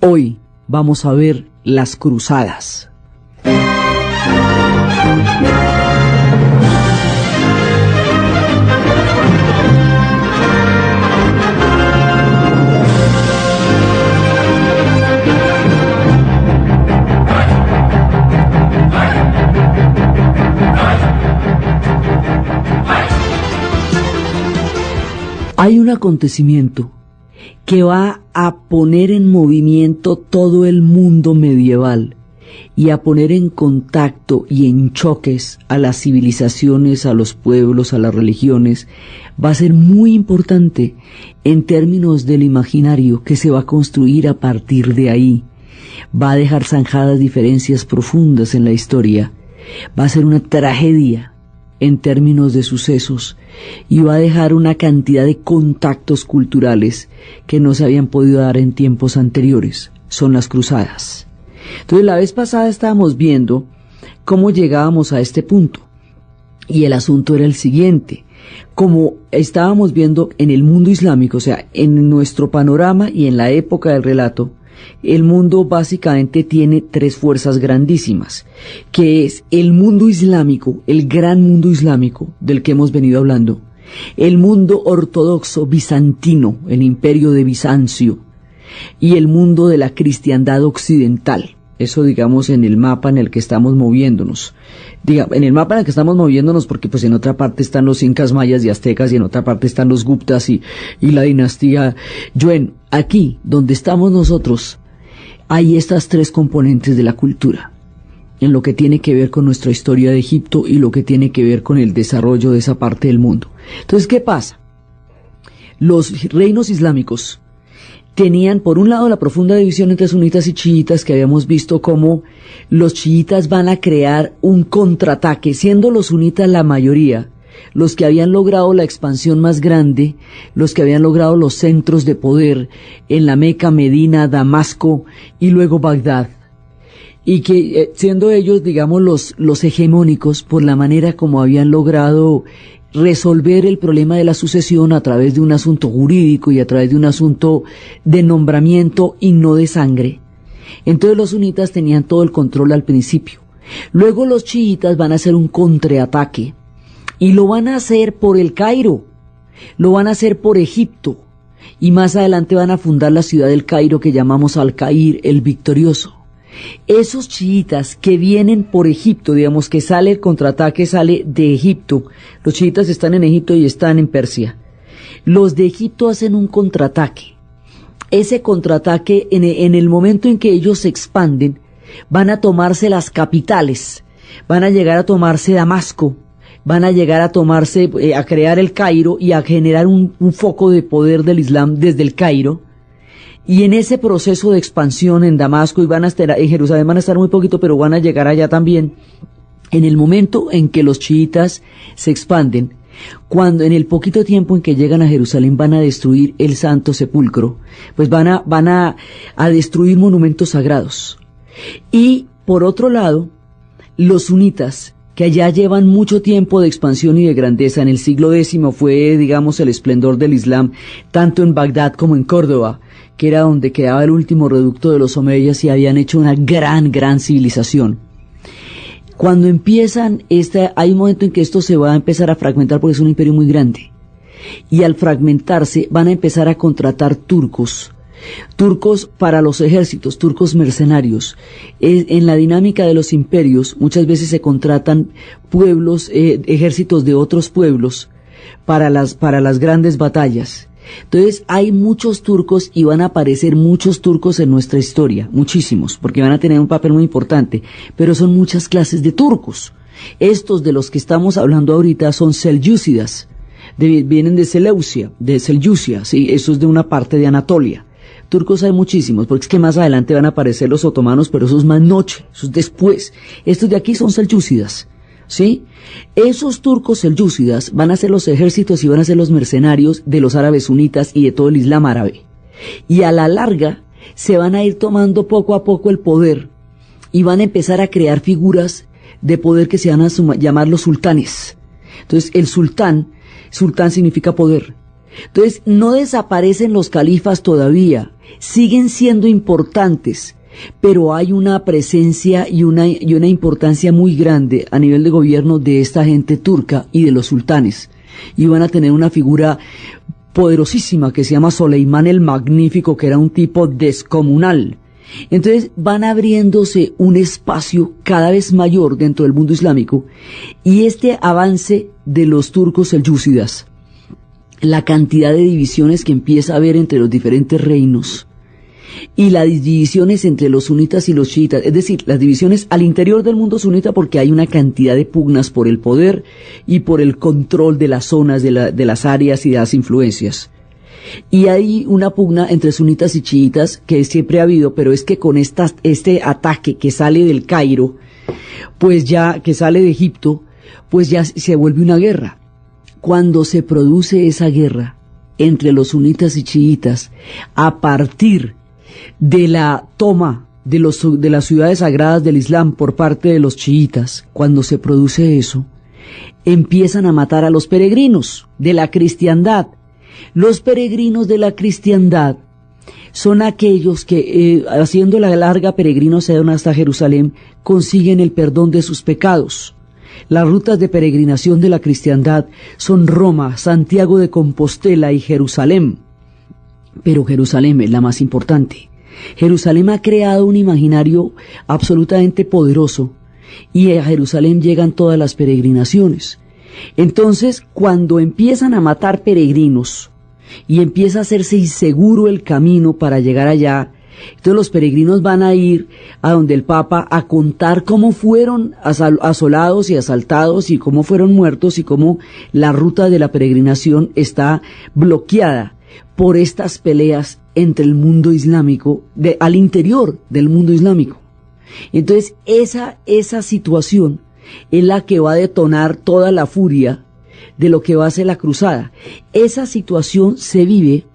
Hoy vamos a ver las cruzadas. Hay un acontecimiento que va a poner en movimiento todo el mundo medieval y a poner en contacto y en choques a las civilizaciones, a los pueblos, a las religiones. Va a ser muy importante en términos del imaginario que se va a construir a partir de ahí. Va a dejar zanjadas diferencias profundas en la historia. Va a ser una tragedia en términos de sucesos y va a dejar una cantidad de contactos culturales que no se habían podido dar en tiempos anteriores. Son las cruzadas. Entonces la vez pasada estábamos viendo cómo llegábamos a este punto y el asunto era el siguiente. Como estábamos viendo en el mundo islámico, o sea, en nuestro panorama y en la época del relato, el mundo básicamente tiene tres fuerzas grandísimas, que es el mundo islámico, el gran mundo islámico del que hemos venido hablando, el mundo ortodoxo bizantino, el imperio de Bizancio, y el mundo de la cristiandad occidental. Eso, digamos, en el mapa en el que estamos moviéndonos. En el mapa en el que estamos moviéndonos, porque pues en otra parte están los incas, mayas y aztecas, y en otra parte están los guptas y la dinastía Yuen. Aquí, donde estamos nosotros, hay estas tres componentes de la cultura, en lo que tiene que ver con nuestra historia de Egipto y lo que tiene que ver con el desarrollo de esa parte del mundo. Entonces, ¿qué pasa? Los reinos islámicos tenían, por un lado, la profunda división entre sunitas y chiitas, que habíamos visto cómo los chiitas van a crear un contraataque, siendo los sunitas la mayoría, los que habían logrado la expansión más grande, los que habían logrado los centros de poder en la Meca, Medina, Damasco y luego Bagdad. Y que siendo ellos, digamos, los hegemónicos por la manera como habían logrado resolver el problema de la sucesión a través de un asunto jurídico y a través de un asunto de nombramiento y no de sangre. Entonces los sunitas tenían todo el control al principio. Luego los chiitas van a hacer un contraataque y lo van a hacer por el Cairo, lo van a hacer por Egipto y más adelante van a fundar la ciudad del Cairo que llamamos Al-Cair, el victorioso. Esos chiitas que vienen por Egipto, digamos que sale el contraataque, sale de Egipto. Los chiitas están en Egipto y están en Persia. Los de Egipto hacen un contraataque. Ese contraataque, en el momento en que ellos se expanden, van a tomarse las capitales, van a llegar a tomarse Damasco, van a llegar a tomarse, a crear el Cairo y a generar un foco de poder del Islam desde el Cairo. Y en ese proceso de expansión en Damasco y van a estar en Jerusalén, van a estar muy poquito, pero van a llegar allá también. En el momento en que los chiitas se expanden, cuando en el poquito tiempo en que llegan a Jerusalén van a destruir el Santo Sepulcro, pues van a destruir monumentos sagrados. Y por otro lado, los sunitas, que allá llevan mucho tiempo de expansión y de grandeza, en el siglo X fue, digamos, el esplendor del Islam, tanto en Bagdad como en Córdoba, que era donde quedaba el último reducto de los omeyas y habían hecho una gran civilización. Cuando empiezan, hay un momento en que esto se va a empezar a fragmentar porque es un imperio muy grande. Y al fragmentarse van a empezar a contratar turcos para los ejércitos, turcos mercenarios. En la dinámica de los imperios muchas veces se contratan pueblos, ejércitos de otros pueblos para las grandes batallas. Entonces hay muchos turcos y van a aparecer muchos turcos en nuestra historia, muchísimos, porque van a tener un papel muy importante, pero son muchas clases de turcos. Estos de los que estamos hablando ahorita son selyúcidas, vienen de Seleucia, sí, eso es de una parte de Anatolia. Turcos hay muchísimos, porque es que más adelante van a aparecer los otomanos, pero eso es más noche, eso es después. Estos de aquí son selyúcidas, ¿sí? Esos turcos selyúcidas van a ser los ejércitos y van a ser los mercenarios de los árabes sunitas y de todo el Islam árabe. Y a la larga se van a ir tomando poco a poco el poder y van a empezar a crear figuras de poder que se van a llamar los sultanes. Entonces el sultán significa poder. Entonces, no desaparecen los califas todavía, siguen siendo importantes, pero hay una presencia y una importancia muy grande a nivel de gobierno de esta gente turca y de los sultanes. Y van a tener una figura poderosísima que se llama Soleimán el Magnífico, que era un tipo descomunal. Entonces van abriéndose un espacio cada vez mayor dentro del mundo islámico, y este avance de los turcos selyúcidas, la cantidad de divisiones que empieza a haber entre los diferentes reinos, y las divisiones entre los sunitas y los chiitas, es decir, las divisiones al interior del mundo sunita, porque hay una cantidad de pugnas por el poder y por el control de las zonas, de las áreas y de las influencias. Y hay una pugna entre sunitas y chiitas que siempre ha habido, pero es que con este ataque que sale del Cairo, pues ya, que sale de Egipto, pues ya se vuelve una guerra. Cuando se produce esa guerra entre los sunitas y chiitas, a partir de la toma de las ciudades sagradas del Islam por parte de los chiitas, cuando se produce eso, empiezan a matar a los peregrinos de la cristiandad. Los peregrinos de la cristiandad son aquellos que, haciendo la larga peregrinación hasta Jerusalén, consiguen el perdón de sus pecados. Las rutas de peregrinación de la cristiandad son Roma, Santiago de Compostela y Jerusalén. Pero Jerusalén es la más importante. Jerusalén ha creado un imaginario absolutamente poderoso, y a Jerusalén llegan todas las peregrinaciones. Entonces, cuando empiezan a matar peregrinos y empieza a hacerse inseguro el camino para llegar allá, entonces los peregrinos van a ir a donde el Papa a contar cómo fueron asolados y asaltados y cómo fueron muertos y cómo la ruta de la peregrinación está bloqueada por estas peleas entre el mundo islámico, al interior del mundo islámico. Entonces esa situación es la que va a detonar toda la furia de lo que va a ser la cruzada. Esa situación se vive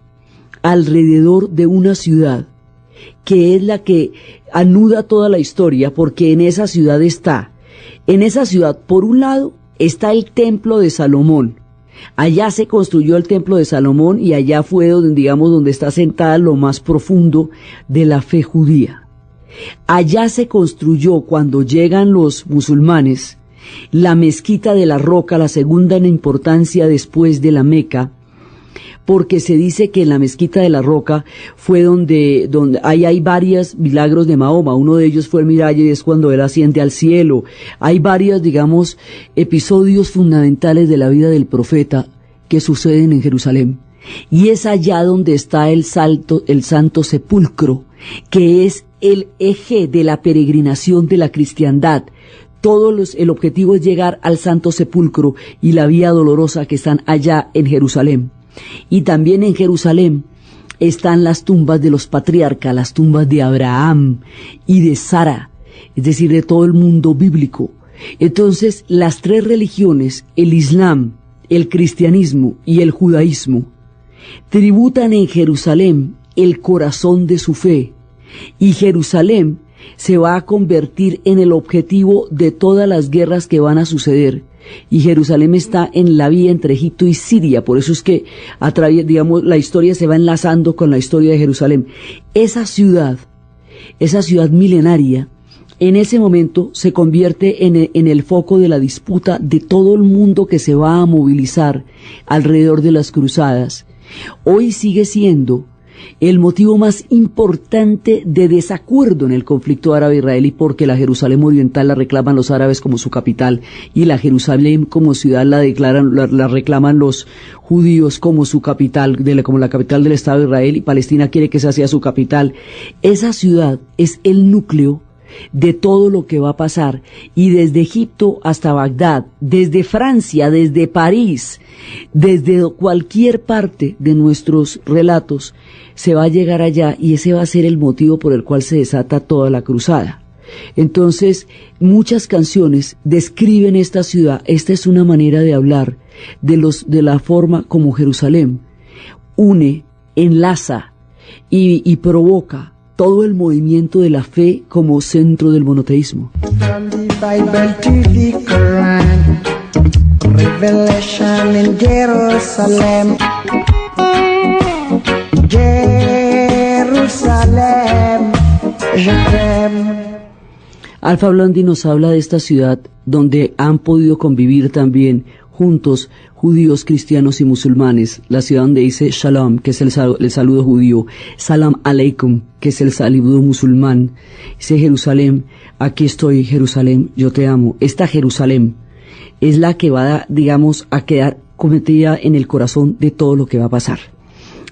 alrededor de una ciudad que es la que anuda toda la historia, porque en esa ciudad por un lado está el templo de Salomón. Allá se construyó el templo de Salomón y allá fue donde está sentada lo más profundo de la fe judía. Allá se construyó, cuando llegan los musulmanes, la mezquita de la Roca, la segunda en importancia después de la Meca, porque se dice que en la mezquita de la Roca fue donde hay varios milagros de Mahoma. Uno de ellos fue el miraje, y es cuando él asciende al cielo. Hay varios, episodios fundamentales de la vida del profeta que suceden en Jerusalén. Y es allá donde está el Santo Sepulcro, que es el eje de la peregrinación de la cristiandad. El objetivo es llegar al Santo Sepulcro y la Vía Dolorosa, que están allá en Jerusalén. Y también en Jerusalén están las tumbas de los patriarcas, las tumbas de Abraham y de Sara, es decir, de todo el mundo bíblico. Entonces, las tres religiones, el Islam, el cristianismo y el judaísmo, tributan en Jerusalén el corazón de su fe, y Jerusalén se va a convertir en el objetivo de todas las guerras que van a suceder. Y Jerusalén está en la vía entre Egipto y Siria, por eso es que la historia se va enlazando con la historia de Jerusalén. Esa ciudad milenaria, en ese momento se convierte en el foco de la disputa de todo el mundo que se va a movilizar alrededor de las cruzadas. Hoy sigue siendo el motivo más importante de desacuerdo en el conflicto árabe-israelí, porque la Jerusalén oriental la reclaman los árabes como su capital, y la Jerusalén como ciudad la reclaman los judíos como su capital, como la capital del Estado de Israel, y Palestina quiere que esa sea su capital. Esa ciudad es el núcleo de todo lo que va a pasar, y desde Egipto hasta Bagdad, desde Francia, desde París, desde cualquier parte de nuestros relatos, se va a llegar allá, y ese va a ser el motivo por el cual se desata toda la cruzada. Entonces, muchas canciones describen esta ciudad. Esta es una manera de hablar de la forma como Jerusalén une, enlaza y provoca todo el movimiento de la fe como centro del monoteísmo. From the Bible to the Quran, Revelation in Jerusalem, Jerusalem, je t'aime. Alfa Blondy nos habla de esta ciudad donde han podido convivir también juntos judíos, cristianos y musulmanes. La ciudad donde dice Shalom, que es el saludo judío, Salam Aleikum, que es el saludo musulmán. Dice Jerusalén, aquí estoy Jerusalén, yo te amo. Esta Jerusalén es la que va, digamos, a quedar cometida en el corazón de todo lo que va a pasar.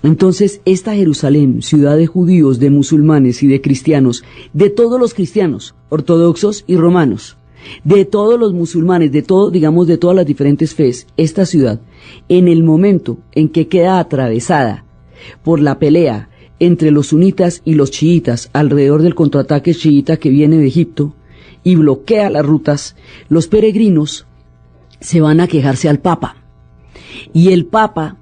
Entonces, esta Jerusalén, ciudad de judíos, de musulmanes y de cristianos, de todos los cristianos, ortodoxos y romanos, de todos los musulmanes, de todo, digamos, de todas las diferentes fes, esta ciudad, en el momento en que queda atravesada por la pelea entre los sunitas y los chiitas alrededor del contraataque chiita que viene de Egipto y bloquea las rutas, los peregrinos se van a quejarse al Papa. Y el Papa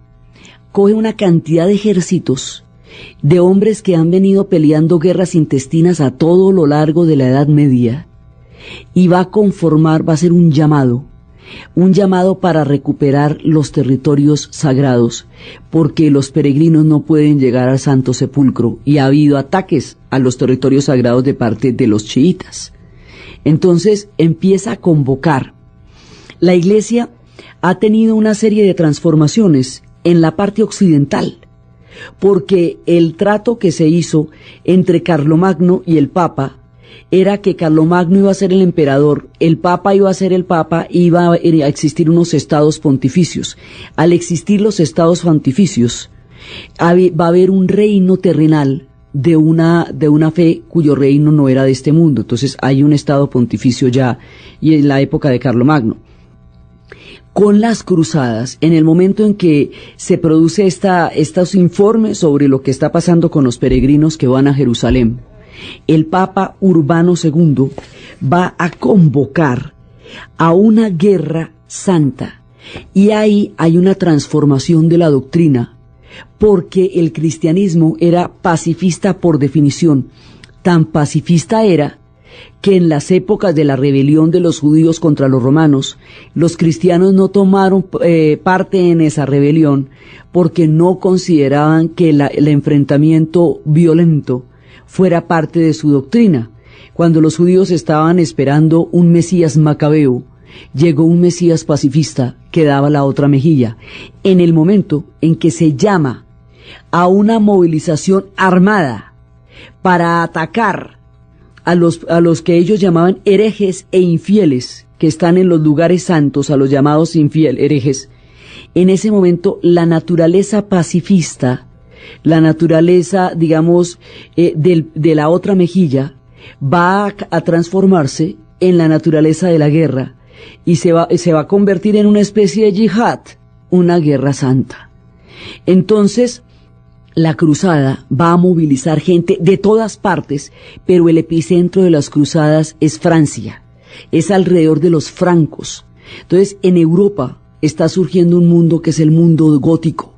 coge una cantidad de ejércitos de hombres que han venido peleando guerras intestinas a todo lo largo de la Edad Media y va a hacer un llamado para recuperar los territorios sagrados, porque los peregrinos no pueden llegar al Santo Sepulcro y ha habido ataques a los territorios sagrados de parte de los chiitas. Entonces empieza a convocar. La Iglesia ha tenido una serie de transformaciones en la parte occidental, porque el trato que se hizo entre Carlomagno y el Papa era que Carlomagno iba a ser el emperador, el Papa iba a ser el Papa, iba a existir unos estados pontificios. Al existir los estados pontificios, va a haber un reino terrenal de una fe cuyo reino no era de este mundo. Entonces hay un estado pontificio ya, y en la época de Carlomagno. Con las cruzadas, en el momento en que se produce estos informes sobre lo que está pasando con los peregrinos que van a Jerusalén, el Papa Urbano II va a convocar a una guerra santa, y ahí hay una transformación de la doctrina, porque el cristianismo era pacifista por definición. Tan pacifista era que en las épocas de la rebelión de los judíos contra los romanos, los cristianos no tomaron parte en esa rebelión porque no consideraban que el enfrentamiento violento fuera parte de su doctrina. Cuando los judíos estaban esperando un Mesías macabeo, llegó un Mesías pacifista que daba la otra mejilla. En el momento en que se llama a una movilización armada para atacar a los que ellos llamaban herejes e infieles, que están en los lugares santos, a los llamados herejes, en ese momento la naturaleza pacifista, la naturaleza, digamos, de la otra mejilla, va a transformarse en la naturaleza de la guerra, y se va a convertir en una especie de yihad, una guerra santa. Entonces, la cruzada va a movilizar gente de todas partes, pero el epicentro de las cruzadas es Francia, es alrededor de los francos. Entonces, en Europa está surgiendo un mundo que es el mundo gótico,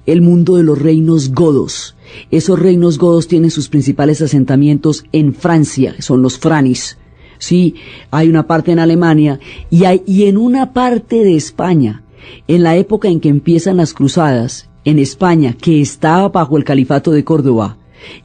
el mundo de los reinos godos. Esos reinos godos tienen sus principales asentamientos en Francia, son los franis. Sí, hay una parte en Alemania y en una parte de España. En la época en que empiezan las cruzadas, en España, que estaba bajo el califato de Córdoba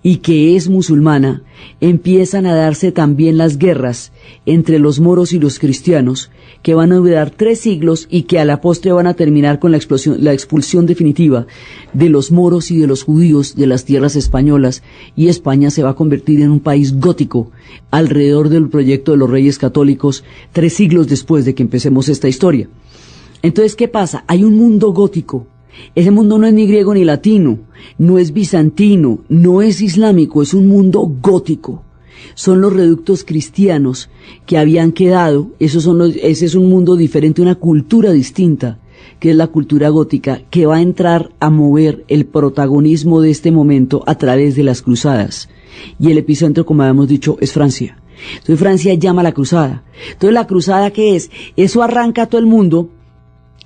y que es musulmana, empiezan a darse también las guerras entre los moros y los cristianos, que van a durar 3 siglos y que a la postre van a terminar con la expulsión definitiva de los moros y de los judíos de las tierras españolas, y España se va a convertir en un país gótico alrededor del proyecto de los Reyes Católicos 3 siglos después de que empecemos esta historia. Entonces, ¿qué pasa? Hay un mundo gótico. Ese mundo no es ni griego ni latino, no es bizantino, no es islámico, es un mundo gótico. Son los reductos cristianos que habían quedado, ese es un mundo diferente, una cultura distinta, que es la cultura gótica, que va a entrar a mover el protagonismo de este momento a través de las cruzadas. Y el epicentro, como habíamos dicho, es Francia. Entonces Francia llama a la cruzada. Entonces, ¿la cruzada qué es? Eso arranca a todo el mundo.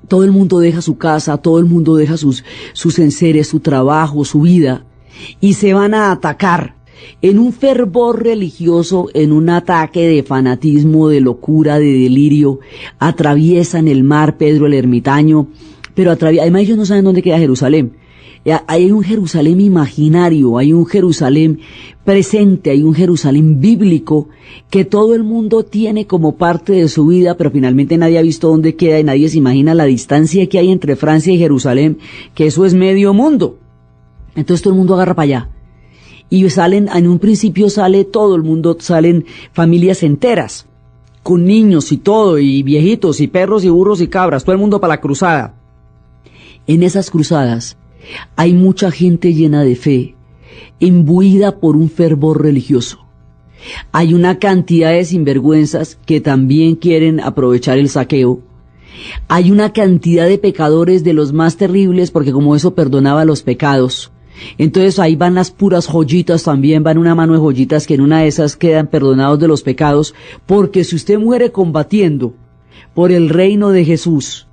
Todo el mundo deja su casa, todo el mundo deja sus enseres, su trabajo, su vida, y se van a atacar en un fervor religioso, en un ataque de fanatismo, de locura, de delirio. Atraviesan el mar Pedro el Ermitaño, pero además ellos no saben dónde queda Jerusalén. Hay un Jerusalén imaginario, hay un Jerusalén presente, hay un Jerusalén bíblico que todo el mundo tiene como parte de su vida, pero finalmente nadie ha visto dónde queda y nadie se imagina la distancia que hay entre Francia y Jerusalén, que eso es medio mundo. Entonces todo el mundo agarra para allá. Y salen, en un principio sale todo el mundo, salen familias enteras, con niños y todo, y viejitos, y perros, y burros, y cabras, todo el mundo para la cruzada. En esas cruzadas hay mucha gente llena de fe, imbuida por un fervor religioso. Hay una cantidad de sinvergüenzas que también quieren aprovechar el saqueo. Hay una cantidad de pecadores de los más terribles, porque como eso perdonaba los pecados. Entonces ahí van las puras joyitas también, van una mano de joyitas que en una de esas quedan perdonados de los pecados, porque si usted muere combatiendo por el reino de Jesús,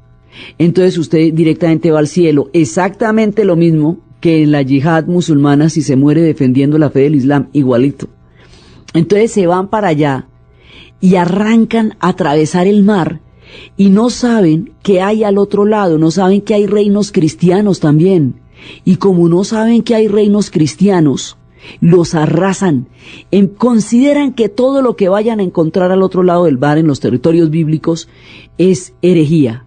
entonces usted directamente va al cielo. Exactamente lo mismo que en la yihad musulmana si se muere defendiendo la fe del Islam, igualito. Entonces se van para allá y arrancan a atravesar el mar y no saben que hay al otro lado, no saben que hay reinos cristianos también. Y como no saben que hay reinos cristianos, los arrasan. Consideran que todo lo que vayan a encontrar al otro lado del mar en los territorios bíblicos es herejía.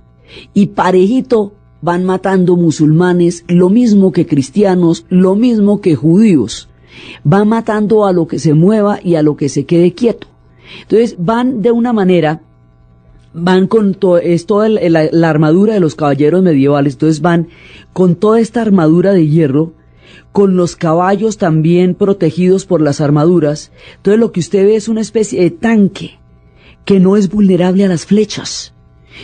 Y parejito van matando musulmanes, lo mismo que cristianos, lo mismo que judíos. Van matando a lo que se mueva y a lo que se quede quieto. Entonces van de una manera, van con toda la armadura de los caballeros medievales, entonces van con toda esta armadura de hierro, con los caballos también protegidos por las armaduras. Entonces lo que usted ve es una especie de tanque que no es vulnerable a las flechas.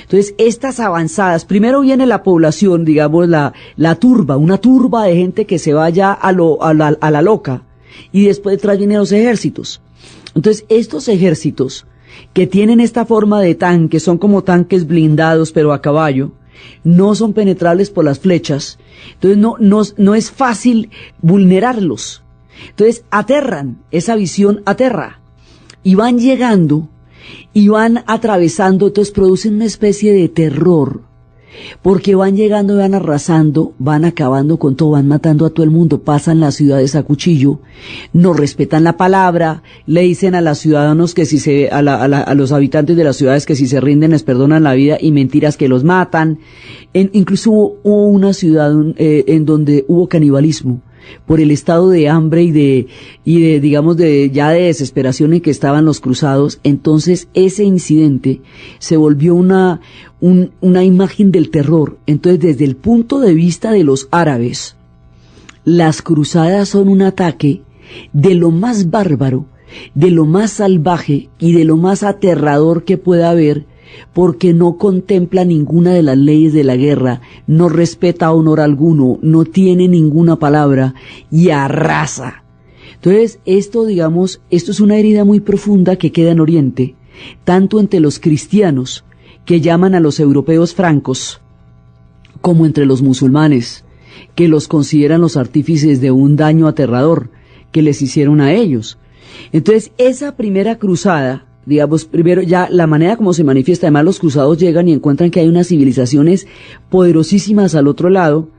Entonces estas avanzadas, primero viene la población, digamos la turba, una turba de gente que se vaya a la loca, y después detrás vienen los ejércitos. Entonces estos ejércitos que tienen esta forma de tanque, son como tanques blindados pero a caballo, no son penetrables por las flechas, entonces no es fácil vulnerarlos. Entonces aterran, esa visión aterra, y van llegando y van atravesando, entonces producen una especie de terror, porque van llegando y van arrasando, van acabando con todo, van matando a todo el mundo, pasan las ciudades a cuchillo, no respetan la palabra, le dicen a los ciudadanos que a los habitantes de las ciudades que si se rinden les perdonan la vida, y mentiras que los matan. Incluso hubo una ciudad en donde hubo canibalismo por el estado de hambre y de digamos ya de desesperación en que estaban los cruzados. Entonces ese incidente se volvió una imagen del terror. Entonces desde el punto de vista de los árabes, las cruzadas son un ataque de lo más bárbaro, de lo más salvaje y de lo más aterrador que pueda haber, porque no contempla ninguna de las leyes de la guerra, no respeta honor alguno, no tiene ninguna palabra y arrasa. Entonces esto es una herida muy profunda que queda en Oriente, tanto entre los cristianos, que llaman a los europeos francos, como entre los musulmanes, que los consideran los artífices de un daño aterrador que les hicieron a ellos. Entonces esa primera cruzada, digamos, primero ya la manera como se manifiesta, además los cruzados llegan y encuentran que hay unas civilizaciones poderosísimas al otro lado,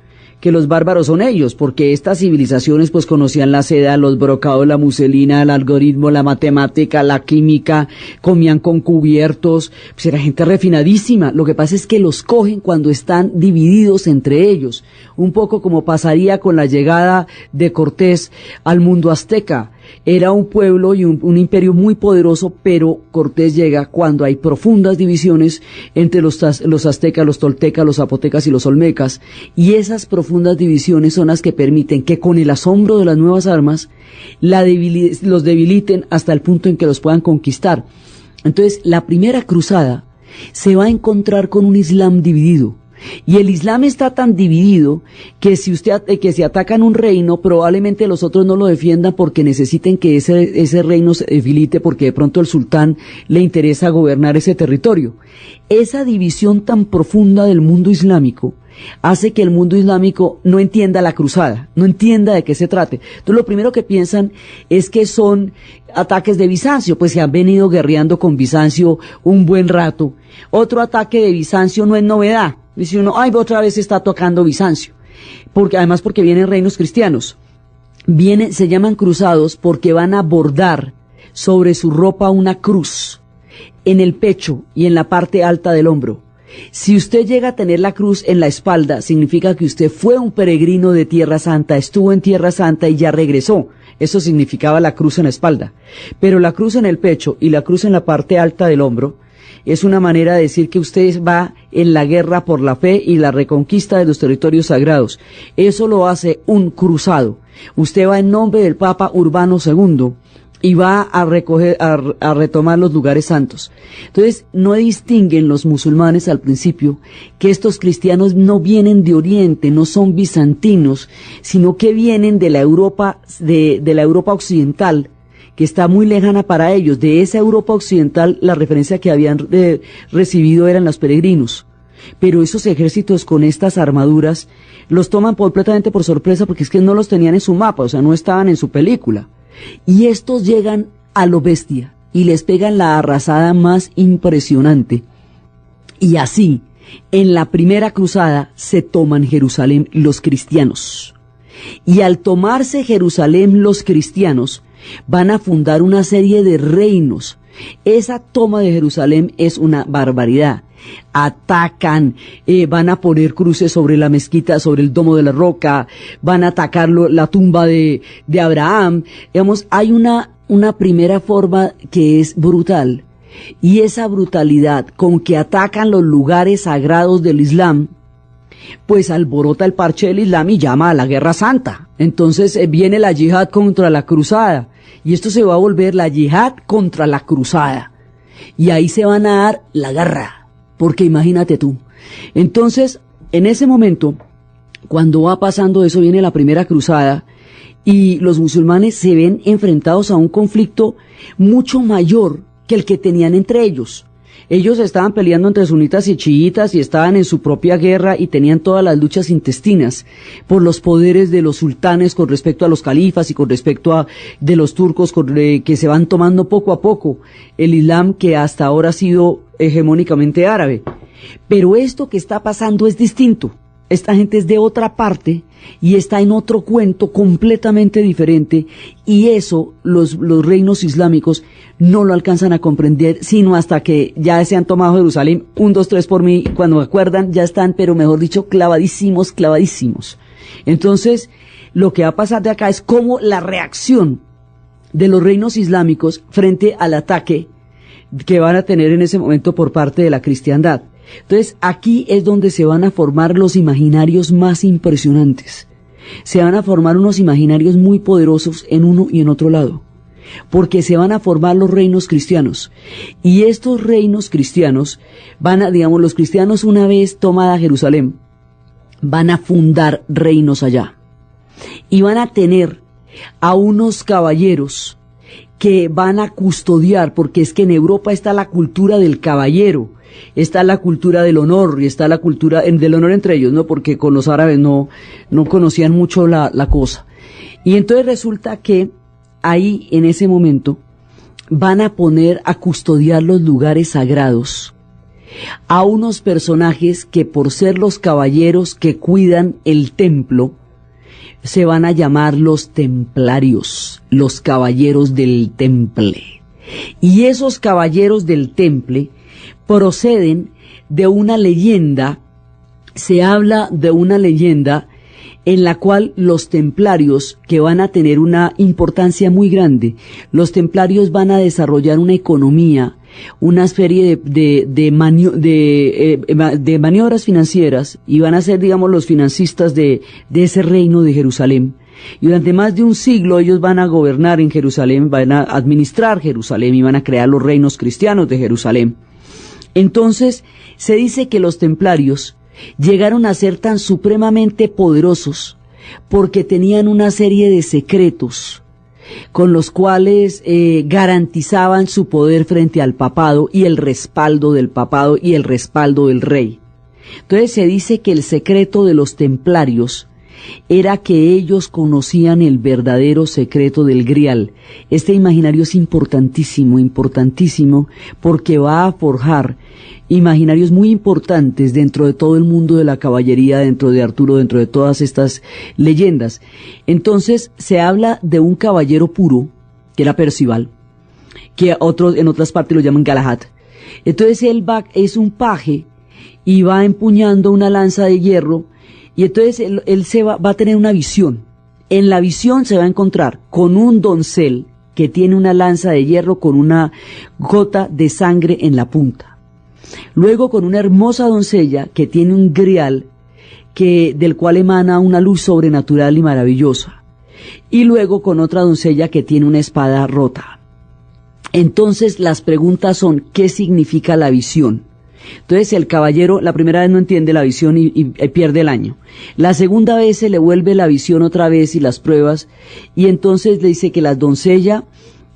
que los bárbaros son ellos, porque estas civilizaciones pues conocían la seda, los brocados, la muselina, el algoritmo, la matemática, la química, comían con cubiertos, pues era gente refinadísima. Lo que pasa es que los cogen cuando están divididos entre ellos, un poco como pasaría con la llegada de Cortés al mundo azteca. Era un pueblo y un imperio muy poderoso, pero Cortés llega cuando hay profundas divisiones entre los aztecas, los toltecas, los zapotecas y los olmecas, y esas profundas divisiones son las que permiten que con el asombro de las nuevas armas los debiliten hasta el punto en que los puedan conquistar. Entonces la primera cruzada se va a encontrar con un Islam dividido. Y el Islam está tan dividido que si atacan un reino, probablemente los otros no lo defiendan porque necesiten que ese reino se debilite, porque de pronto el sultán le interesa gobernar ese territorio. Esa división tan profunda del mundo islámico hace que el mundo islámico no entienda la cruzada, no entienda de qué se trate. Entonces lo primero que piensan es que son ataques de Bizancio, pues se han venido guerreando con Bizancio un buen rato. Otro ataque de Bizancio no es novedad. Dice uno, ay, otra vez está tocando Bizancio. porque vienen reinos cristianos. Se llaman cruzados porque van a bordar sobre su ropa una cruz en el pecho y en la parte alta del hombro. Si usted llega a tener la cruz en la espalda, significa que usted fue un peregrino de Tierra Santa, estuvo en Tierra Santa y ya regresó. Eso significaba la cruz en la espalda. Pero la cruz en el pecho y la cruz en la parte alta del hombro es una manera de decir que usted va en la guerra por la fe y la reconquista de los territorios sagrados. Eso lo hace un cruzado. Usted va en nombre del Papa Urbano II y va a retomar los lugares santos. Entonces, no distinguen los musulmanes al principio que estos cristianos no vienen de Oriente, no son bizantinos, sino que vienen de la Europa, de la Europa occidental, que está muy lejana para ellos. De esa Europa occidental, la referencia que habían recibido eran los peregrinos. Pero esos ejércitos con estas armaduras los toman completamente por sorpresa porque es que no los tenían en su mapa, o sea, no estaban en su película. Y estos llegan a lo bestia y les pegan la arrasada más impresionante. Y así, en la primera cruzada, se toman Jerusalén los cristianos. Y al tomarse Jerusalén los cristianos, van a fundar una serie de reinos. Esa toma de Jerusalén es una barbaridad. Atacan, van a poner cruces sobre la mezquita, sobre el domo de la roca, van a atacar la tumba de Abraham. Digamos, hay una primera forma que es brutal, y esa brutalidad con que atacan los lugares sagrados del Islam, pues alborota el parche del Islam y llama a la guerra santa. Entonces viene la yihad contra la cruzada, y esto se va a volver la yihad contra la cruzada, y ahí se van a dar la guerra. Porque imagínate tú. Entonces, en ese momento, cuando va pasando eso, viene la primera cruzada y los musulmanes se ven enfrentados a un conflicto mucho mayor que el que tenían entre ellos. Ellos estaban peleando entre sunitas y chiitas y estaban en su propia guerra y tenían todas las luchas intestinas por los poderes de los sultanes con respecto a los califas y con respecto a de los turcos que se van tomando poco a poco el Islam, que hasta ahora ha sido hegemónicamente árabe. Pero esto que está pasando es distinto. Esta gente es de otra parte y está en otro cuento completamente diferente, y eso los reinos islámicos no lo alcanzan a comprender sino hasta que ya se han tomado Jerusalén. 1, 2, 3 por mí, cuando me acuerdan ya están, pero mejor dicho, clavadísimos. Entonces, lo que va a pasar de acá es cómo la reacción de los reinos islámicos frente al ataque que van a tener en ese momento por parte de la cristiandad. Entonces, aquí es donde se van a formar los imaginarios más impresionantes. Se van a formar unos imaginarios muy poderosos en uno y en otro lado, porque se van a formar los reinos cristianos. Y estos reinos cristianos los cristianos, una vez tomada Jerusalén, van a fundar reinos allá. Y van a tener a unos caballeros que van a custodiar, porque es que en Europa está la cultura del caballero, está la cultura del honor y está la cultura del honor entre ellos, ¿no? Porque con los árabes no conocían mucho la cosa. Y entonces resulta que ahí, en ese momento, van a poner a custodiar los lugares sagrados a unos personajes que, por ser los caballeros que cuidan el templo, se van a llamar los templarios, los caballeros del temple. Y esos caballeros del temple proceden de una leyenda. Se habla de una leyenda en la cual los templarios, que van a tener una importancia muy grande, los templarios van a desarrollar una economía, una serie de maniobras financieras, y van a ser, digamos, los financistas de ese reino de Jerusalén. Y durante más de un siglo ellos van a gobernar en Jerusalén, van a administrar Jerusalén y van a crear los reinos cristianos de Jerusalén. Entonces, se dice que los templarios llegaron a ser tan supremamente poderosos porque tenían una serie de secretos con los cuales garantizaban su poder frente al papado y el respaldo del papado y el respaldo del rey. Entonces se dice que el secreto de los templarios era que ellos conocían el verdadero secreto del Grial. Este imaginario es importantísimo, importantísimo, porque va a forjar imaginarios muy importantes dentro de todo el mundo de la caballería, dentro de Arturo, dentro de todas estas leyendas. Entonces se habla de un caballero puro, que era Percival, que en otras partes lo llaman Galahad. Entonces él es un paje y va empuñando una lanza de hierro, y entonces él va a tener una visión. En la visión se va a encontrar con un doncel que tiene una lanza de hierro con una gota de sangre en la punta. Luego con una hermosa doncella que tiene un grial del cual emana una luz sobrenatural y maravillosa. Y luego con otra doncella que tiene una espada rota. Entonces las preguntas son, ¿qué significa la visión? Entonces el caballero la primera vez no entiende la visión y pierde el año. La segunda vez se le vuelve la visión otra vez y las pruebas, y entonces le dice que la doncella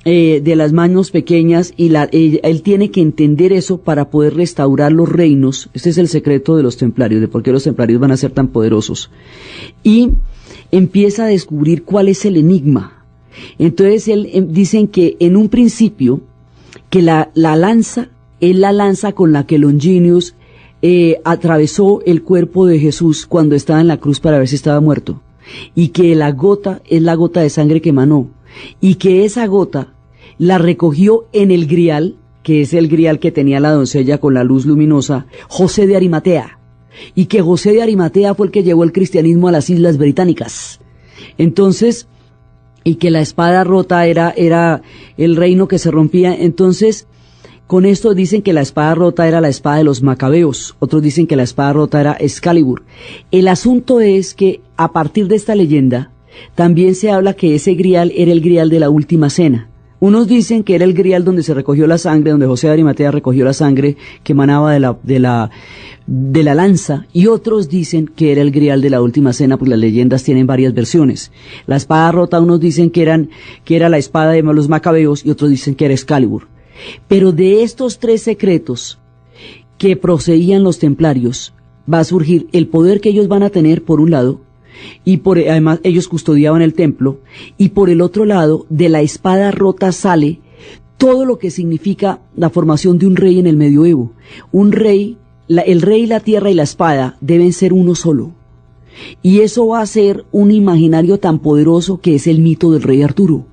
de las manos pequeñas, y él tiene que entender eso para poder restaurar los reinos. Este es el secreto de los templarios, de por qué los templarios van a ser tan poderosos. Y empieza a descubrir cuál es el enigma. Entonces dicen que en un principio que la lanza es la lanza con la que Longinus atravesó el cuerpo de Jesús cuando estaba en la cruz para ver si estaba muerto, y que la gota es la gota de sangre que emanó, y que esa gota la recogió en el grial, que es el grial que tenía la doncella con la luz luminosa, José de Arimatea, y que José de Arimatea fue el que llevó el cristianismo a las Islas Británicas. Entonces, y que la espada rota era el reino que se rompía. Entonces, con esto dicen que la espada rota era la espada de los macabeos, otros dicen que la espada rota era Excalibur. El asunto es que a partir de esta leyenda también se habla que ese grial era el grial de la última cena. Unos dicen que era el grial donde se recogió la sangre, donde José de Arimatea recogió la sangre que emanaba de la lanza, y otros dicen que era el grial de la última cena, pues las leyendas tienen varias versiones. La espada rota, unos dicen que era la espada de los macabeos, y otros dicen que era Excalibur. Pero de estos tres secretos que poseían los templarios va a surgir el poder que ellos van a tener por un lado, y además ellos custodiaban el templo, y por el otro lado de la espada rota sale todo lo que significa la formación de un rey en el medioevo. Un rey, el rey, la tierra y la espada deben ser uno solo, y eso va a ser un imaginario tan poderoso que es el mito del rey Arturo,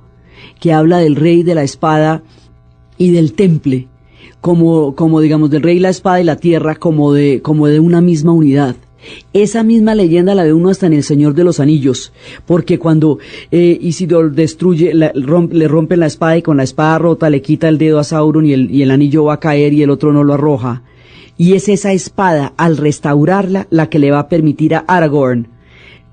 que habla del rey, de la espada y del temple, como digamos del rey, la espada y la tierra, como de una misma unidad. Esa misma leyenda la ve uno hasta en El Señor de los Anillos, porque cuando Isildur destruye, le rompen la espada, y con la espada rota le quita el dedo a Sauron, y el anillo va a caer y el otro no lo arroja, y es esa espada, al restaurarla, la que le va a permitir a Aragorn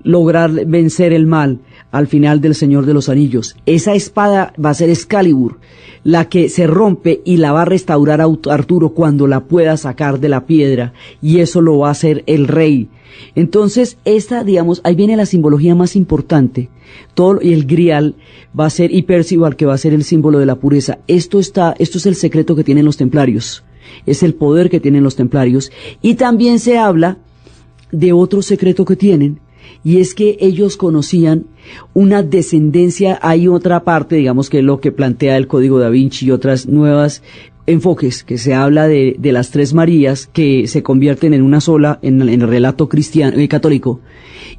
lograr vencer el mal al final del Señor de los Anillos. Esa espada va a ser Excalibur, la que se rompe y la va a restaurar a Arturo cuando la pueda sacar de la piedra, y eso lo va a hacer el rey. Entonces digamos, ahí viene la simbología más importante. Y el grial va a ser, y Percival, que va a ser el símbolo de la pureza. Esto es el secreto que tienen los templarios, es el poder que tienen los templarios. Y también se habla de otro secreto que tienen, y es que ellos conocían una descendencia. Hay otra parte, digamos, que es lo que plantea el Código Da Vinci y otras nuevas enfoques, que se habla de las tres Marías que se convierten en una sola en el relato cristiano católico,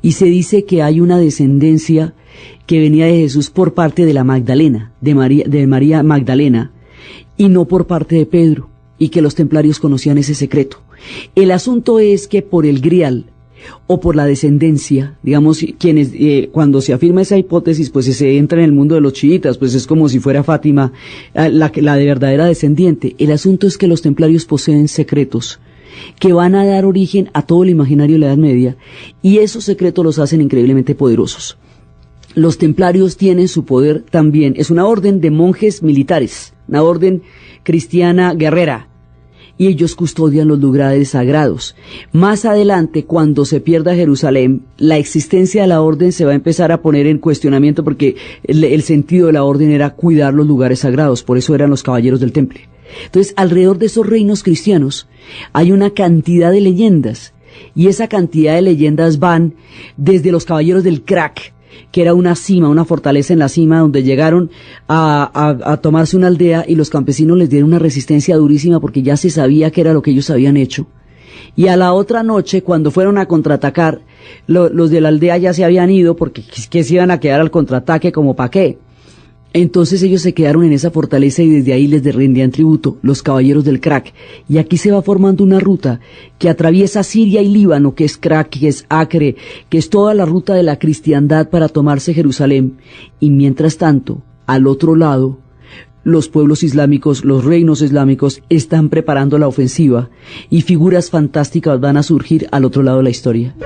y se dice que hay una descendencia que venía de Jesús por parte de la Magdalena, de María Magdalena, y no por parte de Pedro, y que los templarios conocían ese secreto. El asunto es que por el grial o por la descendencia, digamos, cuando se afirma esa hipótesis, pues se entra en el mundo de los chiitas, pues es como si fuera Fátima la de verdadera descendiente. El asunto es que los templarios poseen secretos que van a dar origen a todo el imaginario de la Edad Media, y esos secretos los hacen increíblemente poderosos. Los templarios tienen su poder también, es una orden de monjes militares, una orden cristiana guerrera, y ellos custodian los lugares sagrados. Más adelante, cuando se pierda Jerusalén, la existencia de la orden se va a empezar a poner en cuestionamiento, porque el sentido de la orden era cuidar los lugares sagrados, por eso eran los caballeros del temple. Entonces, alrededor de esos reinos cristianos hay una cantidad de leyendas y esa cantidad de leyendas van desde los caballeros del Crack, que era una cima, una fortaleza en la cima donde llegaron a tomarse una aldea y los campesinos les dieron una resistencia durísima porque ya se sabía que era lo que ellos habían hecho. Y a la otra noche, cuando fueron a contraatacar, los de la aldea ya se habían ido porque que se iban a quedar al contraataque, como pa' qué. Entonces ellos se quedaron en esa fortaleza y desde ahí les rendían tributo, los caballeros del Crack. Y aquí se va formando una ruta que atraviesa Siria y Líbano, que es Crack, que es Acre, que es toda la ruta de la cristiandad para tomarse Jerusalén. Y mientras tanto, al otro lado, los pueblos islámicos, los reinos islámicos están preparando la ofensiva y figuras fantásticas van a surgir al otro lado de la historia.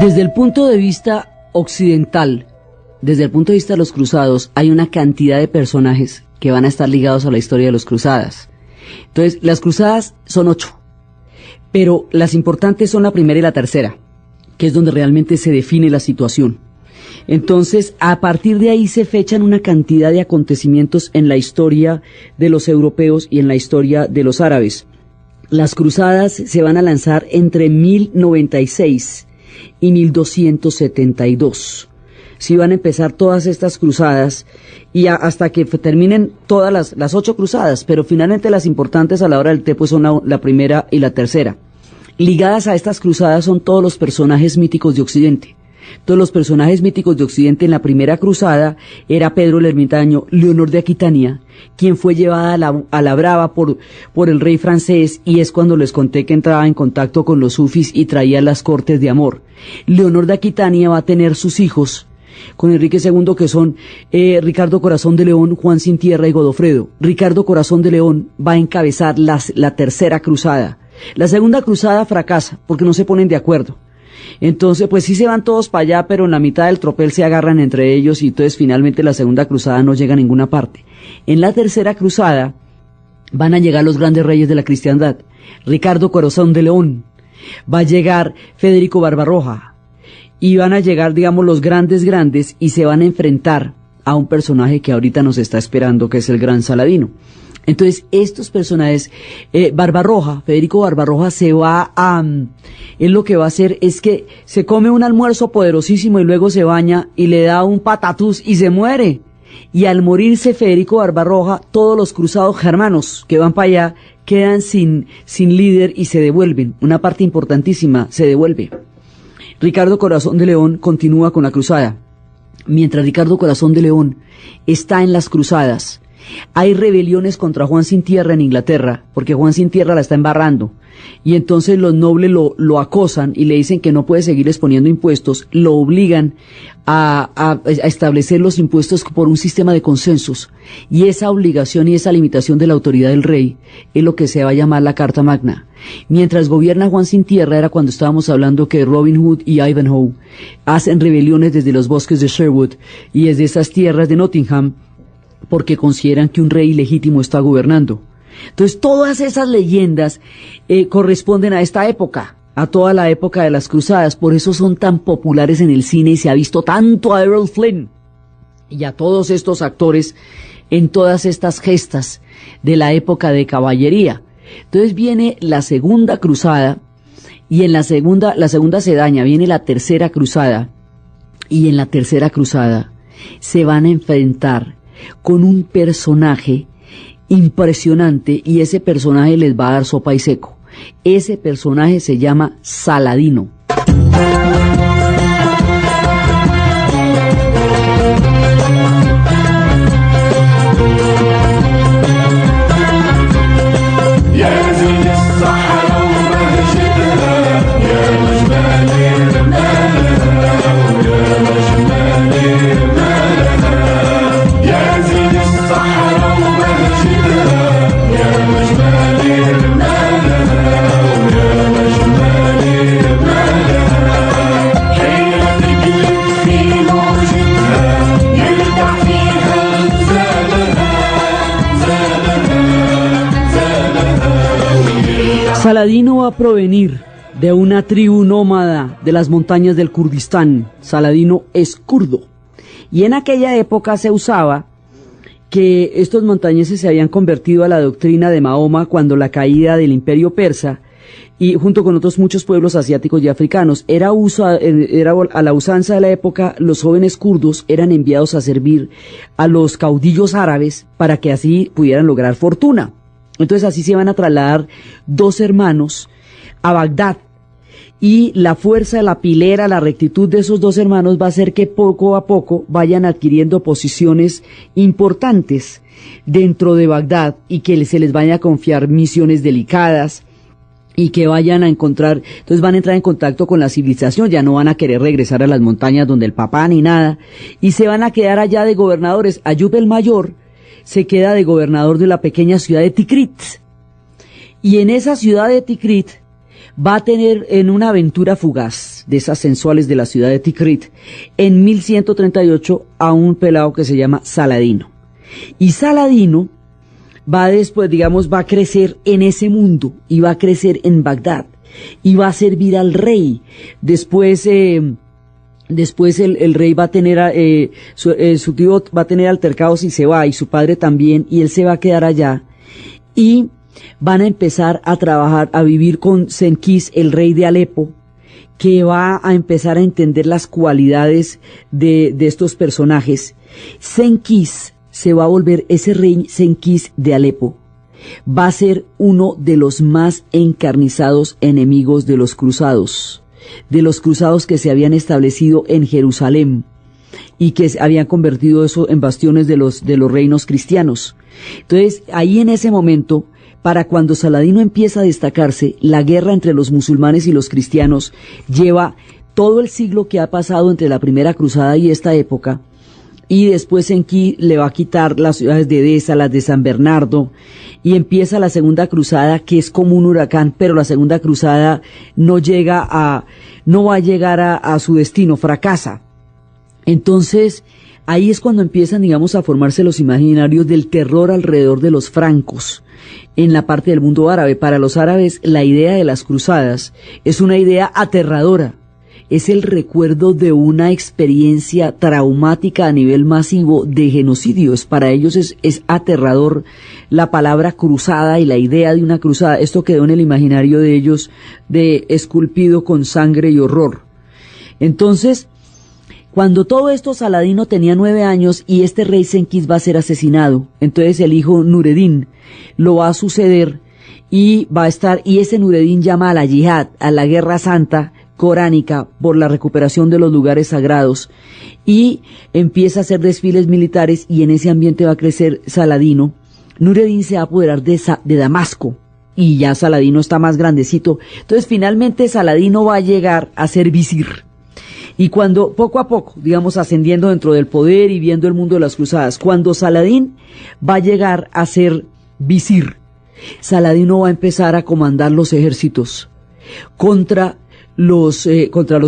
Desde el punto de vista occidental, desde el punto de vista de los cruzados, hay una cantidad de personajes que van a estar ligados a la historia de los cruzadas. Entonces, las cruzadas son 8, pero las importantes son la primera y la tercera, que es donde realmente se define la situación. Entonces, a partir de ahí se fechan una cantidad de acontecimientos en la historia de los europeos y en la historia de los árabes. Las cruzadas se van a lanzar entre 1096 y 1272. Sí van a empezar todas estas cruzadas y hasta que terminen todas las 8 cruzadas, pero finalmente las importantes a la hora del té pues son la primera y la tercera. Ligadas a estas cruzadas son todos los personajes míticos de Occidente. Todos los personajes míticos de Occidente en la primera cruzada era Pedro el Ermitaño, Leonor de Aquitania, quien fue llevada a la brava por el rey francés, y es cuando les conté que entraba en contacto con los sufis y traía las cortes de amor. Leonor de Aquitania va a tener sus hijos con Enrique II, que son Ricardo Corazón de León, Juan Sin Tierra y Godofredo. Ricardo Corazón de León va a encabezar la tercera cruzada. La segunda cruzada fracasa porque no se ponen de acuerdo. Entonces, pues sí se van todos para allá, pero en la mitad del tropel se agarran entre ellos y entonces finalmente la segunda cruzada no llega a ninguna parte. En la tercera cruzada van a llegar los grandes reyes de la cristiandad. Ricardo Corazón de León, va a llegar Federico Barbarroja, y van a llegar, digamos, los grandes y se van a enfrentar a un personaje que ahorita nos está esperando, que es el Gran Saladino. Entonces, estos personajes, Barbarroja, Federico Barbarroja él lo que va a hacer es que se come un almuerzo poderosísimo y luego se baña y le da un patatús y se muere. Y al morirse Federico Barbarroja, todos los cruzados germanos que van para allá quedan sin líder y se devuelven. Una parte importantísima se devuelve. Ricardo Corazón de León continúa con la cruzada. Mientras Ricardo Corazón de León está en las cruzadas, hay rebeliones contra Juan Sin Tierra en Inglaterra, porque Juan Sin Tierra la está embarrando. Y entonces los nobles lo acosan y le dicen que no puede seguir exponiendo impuestos, lo obligan a establecer los impuestos por un sistema de consensos. Y esa obligación y esa limitación de la autoridad del rey es lo que se va a llamar la Carta Magna. Mientras gobierna Juan Sin Tierra, era cuando estábamos hablando que Robin Hood y Ivanhoe hacen rebeliones desde los bosques de Sherwood y desde esas tierras de Nottingham, porque consideran que un rey ilegítimo está gobernando. Entonces, todas esas leyendas corresponden a esta época, a toda la época de las cruzadas. Por eso son tan populares en el cine y se ha visto tanto a Errol Flynn y a todos estos actores en todas estas gestas de la época de caballería. Entonces viene la segunda cruzada, y en la segunda se daña, viene la tercera cruzada, y en la tercera cruzada se van a enfrentar con un personaje impresionante, y ese personaje les va a dar sopa y seco. Ese personaje se llama Saladino. Saladino va a provenir de una tribu nómada de las montañas del Kurdistán. Saladino es kurdo. Y en aquella época se usaba que estos montañeses se habían convertido a la doctrina de Mahoma cuando la caída del imperio persa, y junto con otros muchos pueblos asiáticos y africanos. Era a la usanza de la época, los jóvenes kurdos eran enviados a servir a los caudillos árabes para que así pudieran lograr fortuna. Entonces así se van a trasladar 2 hermanos a Bagdad, y la fuerza, la pilera, la rectitud de esos 2 hermanos va a hacer que poco a poco vayan adquiriendo posiciones importantes dentro de Bagdad y que se les vaya a confiar misiones delicadas y que vayan a encontrar, entonces van a entrar en contacto con la civilización, ya no van a querer regresar a las montañas donde el papá ni nada, y se van a quedar allá de gobernadores. Ayub el Mayor se queda de gobernador de la pequeña ciudad de Tikrit, y en esa ciudad de Tikrit va a tener, en una aventura fugaz de esas sensuales de la ciudad de Tikrit, en 1138 a un pelado que se llama Saladino. Y Saladino va después, va a crecer en ese mundo y va a crecer en Bagdad y va a servir al rey. Después el rey va a tener, su tío va a tener altercados y se va, y su padre también, y él se va a quedar allá. Y van a empezar a trabajar, a vivir con Senkis, el rey de Alepo, que va a empezar a entender las cualidades de estos personajes. Senkis se va a volver, ese rey Senkis de Alepo, va a ser uno de los más encarnizados enemigos de los cruzados que se habían establecido en Jerusalén y que habían convertido eso en bastiones de los reinos cristianos. Entonces, ahí en ese momento, para cuando Saladino empieza a destacarse, la guerra entre los musulmanes y los cristianos lleva todo el siglo que ha pasado entre la primera cruzada y esta época, y después Enki le va a quitar las ciudades de Edesa, las de San Bernardo, y empieza la segunda cruzada, que es como un huracán, pero la segunda cruzada no va a llegar a su destino, fracasa. Entonces, ahí es cuando empiezan, a formarse los imaginarios del terror alrededor de los francos en la parte del mundo árabe. Para los árabes, la idea de las cruzadas es una idea aterradora. Es el recuerdo de una experiencia traumática a nivel masivo de genocidios. Para ellos es aterrador la palabra cruzada y la idea de una cruzada. Esto quedó en el imaginario de ellos, de esculpido con sangre y horror. Entonces, cuando todo esto, Saladino tenía 9 años y este rey Senkis va a ser asesinado. Entonces el hijo Nureddin lo va a suceder y va a estar, y ese Nureddin llama a la yihad, a la guerra santa coránica por la recuperación de los lugares sagrados, y empieza a hacer desfiles militares, y en ese ambiente va a crecer Saladino. Nureddin se va a apoderar de Damasco, y ya Saladino está más grandecito. Entonces finalmente Saladino va a llegar a ser visir. Y cuando, poco a poco, ascendiendo dentro del poder y viendo el mundo de las cruzadas, cuando Saladín va a llegar a ser visir, Saladino va a empezar a comandar los ejércitos contra los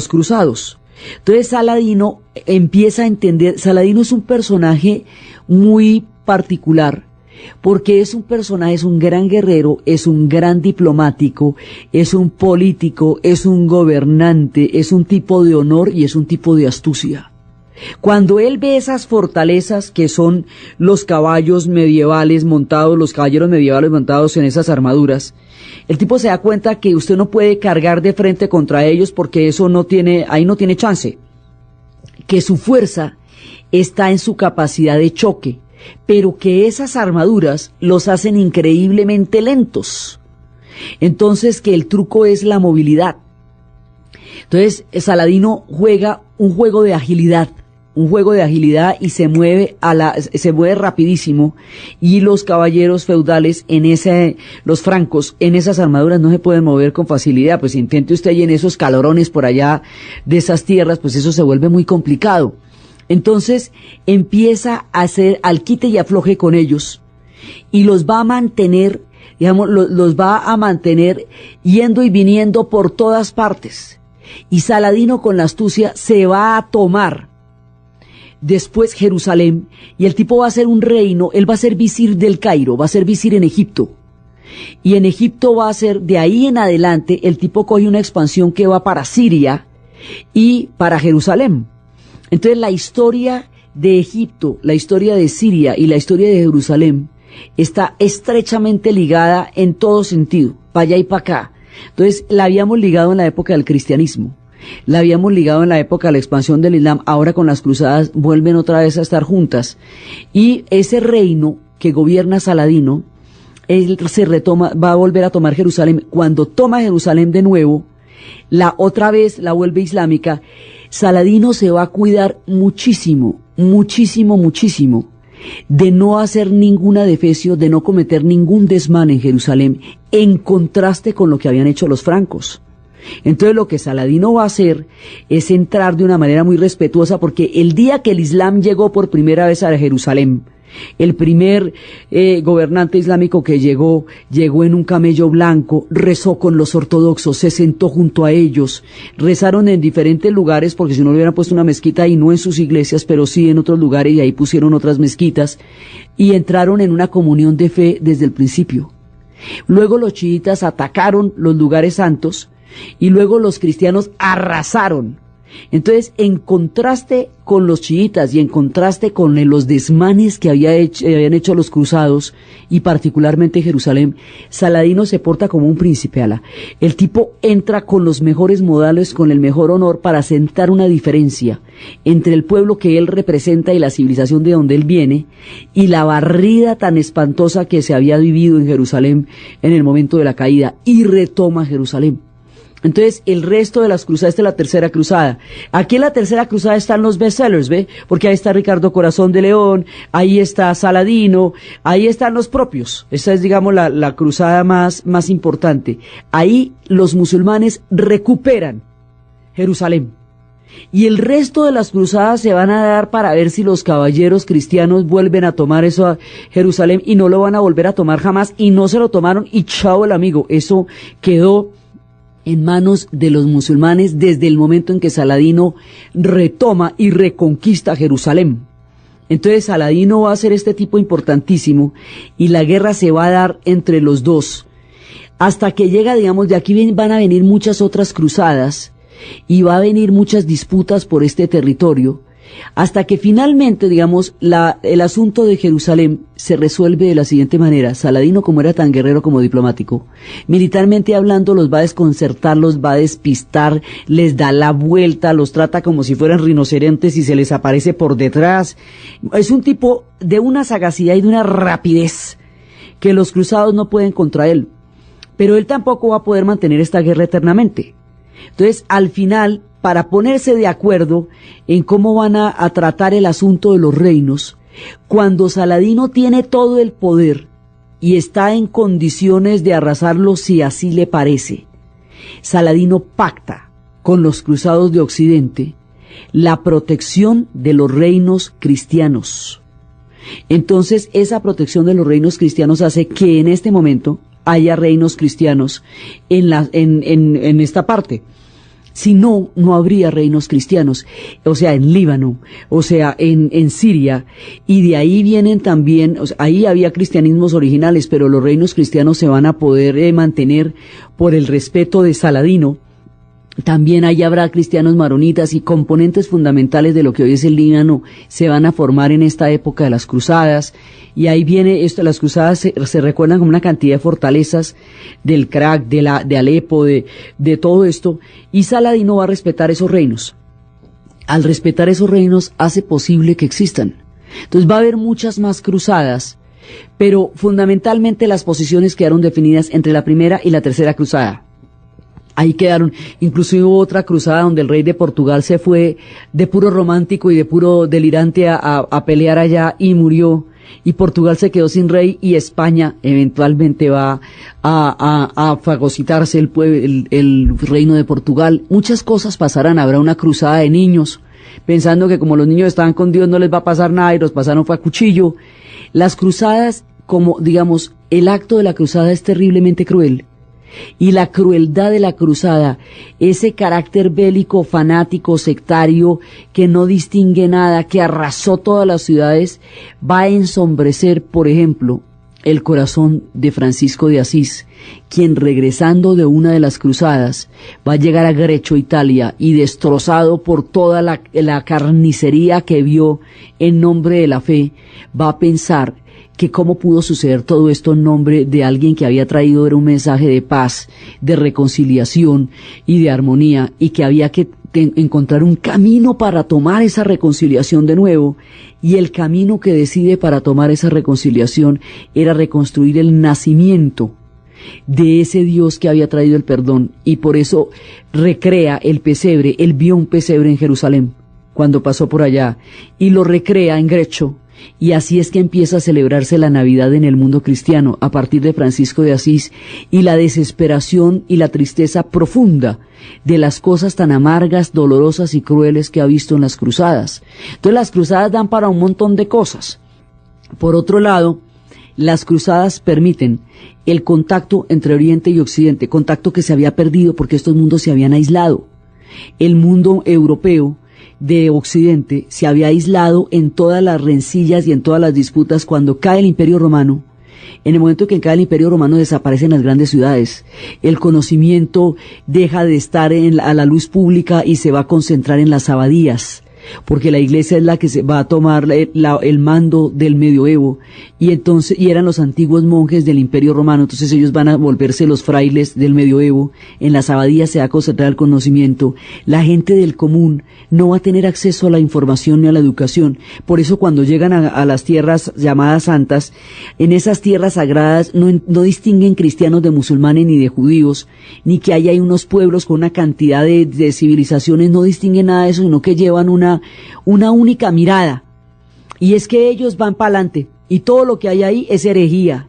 cruzados. Entonces Saladino empieza a entender, Saladino es un personaje muy particular, porque es un gran guerrero, es un gran diplomático, es un político, es un gobernante, es un tipo de honor y es un tipo de astucia. Cuando él ve esas fortalezas que son los caballeros medievales montados en esas armaduras, el tipo se da cuenta que usted no puede cargar de frente contra ellos porque ahí no tiene chance. Que su fuerza está en su capacidad de choque, pero que esas armaduras los hacen increíblemente lentos. Entonces, que el truco es la movilidad. Entonces, Saladino juega un juego de agilidad y se mueve rapidísimo, y los caballeros feudales los francos en esas armaduras no se pueden mover con facilidad. Pues intente usted y en esos calorones por allá de esas tierras, pues eso se vuelve muy complicado. Entonces empieza a hacer al quite y afloje con ellos y los va a mantener, los va a mantener yendo y viniendo por todas partes. Y Saladino, con la astucia, se va a tomar después Jerusalén, y el tipo va a ser un reino. Él va a ser visir del Cairo, va a ser visir en Egipto, y en Egipto va a ser, de ahí en adelante, el tipo coge una expansión que va para Siria y para Jerusalén. Entonces la historia de Egipto, la historia de Siria y la historia de Jerusalén está estrechamente ligada en todo sentido, para allá y para acá. Entonces, la habíamos ligado en la época del cristianismo, la habíamos ligado en la época de la expansión del Islam, ahora con las cruzadas vuelven otra vez a estar juntas. Y ese reino que gobierna Saladino, él se retoma, va a volver a tomar Jerusalén. Cuando toma Jerusalén de nuevo, la otra vez la vuelve islámica. Saladino se va a cuidar muchísimo de no hacer ningún adefesio, de no cometer ningún desmán en Jerusalén, en contraste con lo que habían hecho los francos. Entonces lo que Saladino va a hacer es entrar de una manera muy respetuosa, porque el día que el Islam llegó por primera vez a Jerusalén, el primer gobernante islámico que llegó en un camello blanco, rezó con los ortodoxos, se sentó junto a ellos, rezaron en diferentes lugares, porque si no le hubieran puesto una mezquita ahí, no en sus iglesias, pero sí en otros lugares, y ahí pusieron otras mezquitas, y entraron en una comunión de fe desde el principio. Luego los chiitas atacaron los lugares santos, y luego los cristianos arrasaron. Entonces, en contraste con los chiitas y en contraste con los desmanes que habían hecho los cruzados, y particularmente Jerusalén, Saladino se porta como un príncipe, ala. El tipo entra con los mejores modales, con el mejor honor, para sentar una diferencia entre el pueblo que él representa y la civilización de donde él viene, y la barrida tan espantosa que se había vivido en Jerusalén en el momento de la caída, y retoma Jerusalén. Entonces, el resto de las cruzadas, esta es la tercera cruzada. Aquí en la tercera cruzada están los bestsellers, ¿ve? Porque ahí está Ricardo Corazón de León, ahí está Saladino, ahí están los propios. Esta es, digamos, la cruzada más importante. Ahí los musulmanes recuperan Jerusalén. Y el resto de las cruzadas se van a dar para ver si los caballeros cristianos vuelven a tomar eso a Jerusalén, y no lo van a volver a tomar jamás, y no se lo tomaron, y chao el amigo. Eso quedó en manos de los musulmanes desde el momento en que Saladino retoma y reconquista Jerusalén. Entonces Saladino va a ser este tipo importantísimo, y la guerra se va a dar entre los dos, hasta que llega, digamos, de aquí van a venir muchas otras cruzadas, y va a venir muchas disputas por este territorio, hasta que finalmente, digamos, el asunto de Jerusalén se resuelve de la siguiente manera. Saladino, como era tan guerrero como diplomático, militarmente hablando, los va a desconcertar, los va a despistar, les da la vuelta, los trata como si fueran rinocerontes y se les aparece por detrás. Es un tipo de una sagacidad y de una rapidez que los cruzados no pueden contra él, pero él tampoco va a poder mantener esta guerra eternamente. Entonces, al final, para ponerse de acuerdo en cómo van a tratar el asunto de los reinos, cuando Saladino tiene todo el poder y está en condiciones de arrasarlo si así le parece, Saladino pacta con los cruzados de Occidente la protección de los reinos cristianos. Entonces, esa protección de los reinos cristianos hace que en este momento haya reinos cristianos en esta parte. Si no, no habría reinos cristianos, o sea, en Líbano, o sea, en Siria, y de ahí vienen también, o sea, ahí había cristianismos originales, pero los reinos cristianos se van a poder mantener por el respeto de Saladino. También ahí habrá cristianos maronitas, y componentes fundamentales de lo que hoy es el Líbano se van a formar en esta época de las cruzadas. Y ahí viene esto, las cruzadas se recuerdan como una cantidad de fortalezas del Crac, de Alepo, de todo esto, y Saladino va a respetar esos reinos. Al respetar esos reinos hace posible que existan. Entonces va a haber muchas más cruzadas, pero fundamentalmente las posiciones quedaron definidas entre la primera y la tercera cruzada. Ahí quedaron, incluso hubo otra cruzada donde el rey de Portugal se fue de puro romántico y de puro delirante a pelear allá y murió, y Portugal se quedó sin rey, y España eventualmente va a fagocitarse el reino de Portugal. Muchas cosas pasarán, habrá una cruzada de niños, pensando que como los niños estaban con Dios no les va a pasar nada, y los pasaron fue a cuchillo. Las cruzadas, como digamos, el acto de la cruzada es terriblemente cruel. Y la crueldad de la cruzada, ese carácter bélico, fanático, sectario, que no distingue nada, que arrasó todas las ciudades, va a ensombrecer, por ejemplo, el corazón de Francisco de Asís, quien regresando de una de las cruzadas va a llegar a Grecho, Italia, y destrozado por toda la carnicería que vio en nombre de la fe, va a pensar que cómo pudo suceder todo esto en nombre de alguien que había traído era un mensaje de paz, de reconciliación y de armonía, y que había que encontrar un camino para tomar esa reconciliación de nuevo, y el camino que decide para tomar esa reconciliación era reconstruir el nacimiento de ese Dios que había traído el perdón, y por eso recrea el pesebre. Él vio un pesebre en Jerusalén cuando pasó por allá, y lo recrea en Grecho, y así es que empieza a celebrarse la Navidad en el mundo cristiano a partir de Francisco de Asís, y la desesperación y la tristeza profunda de las cosas tan amargas, dolorosas y crueles que ha visto en las cruzadas. Entonces las cruzadas dan para un montón de cosas. Por otro lado, las cruzadas permiten el contacto entre Oriente y Occidente, contacto que se había perdido porque estos mundos se habían aislado. El mundo europeo de Occidente se había aislado en todas las rencillas y en todas las disputas. Cuando cae el Imperio Romano, en el momento que cae el Imperio Romano, desaparecen las grandes ciudades. El conocimiento deja de estar a la luz pública y se va a concentrar en las abadías, porque la iglesia es la que se va a tomar el mando del medioevo, y entonces, y eran los antiguos monjes del Imperio Romano, entonces ellos van a volverse los frailes del medioevo. En las abadías se va a concentrar el conocimiento. La gente del común no va a tener acceso a la información ni a la educación. Por eso cuando llegan a las tierras llamadas santas, en esas tierras sagradas no distinguen cristianos de musulmanes ni de judíos, ni que hay unos pueblos con una cantidad de civilizaciones, no distinguen nada de eso, sino que llevan una única mirada, y es que ellos van para adelante y todo lo que hay ahí es herejía.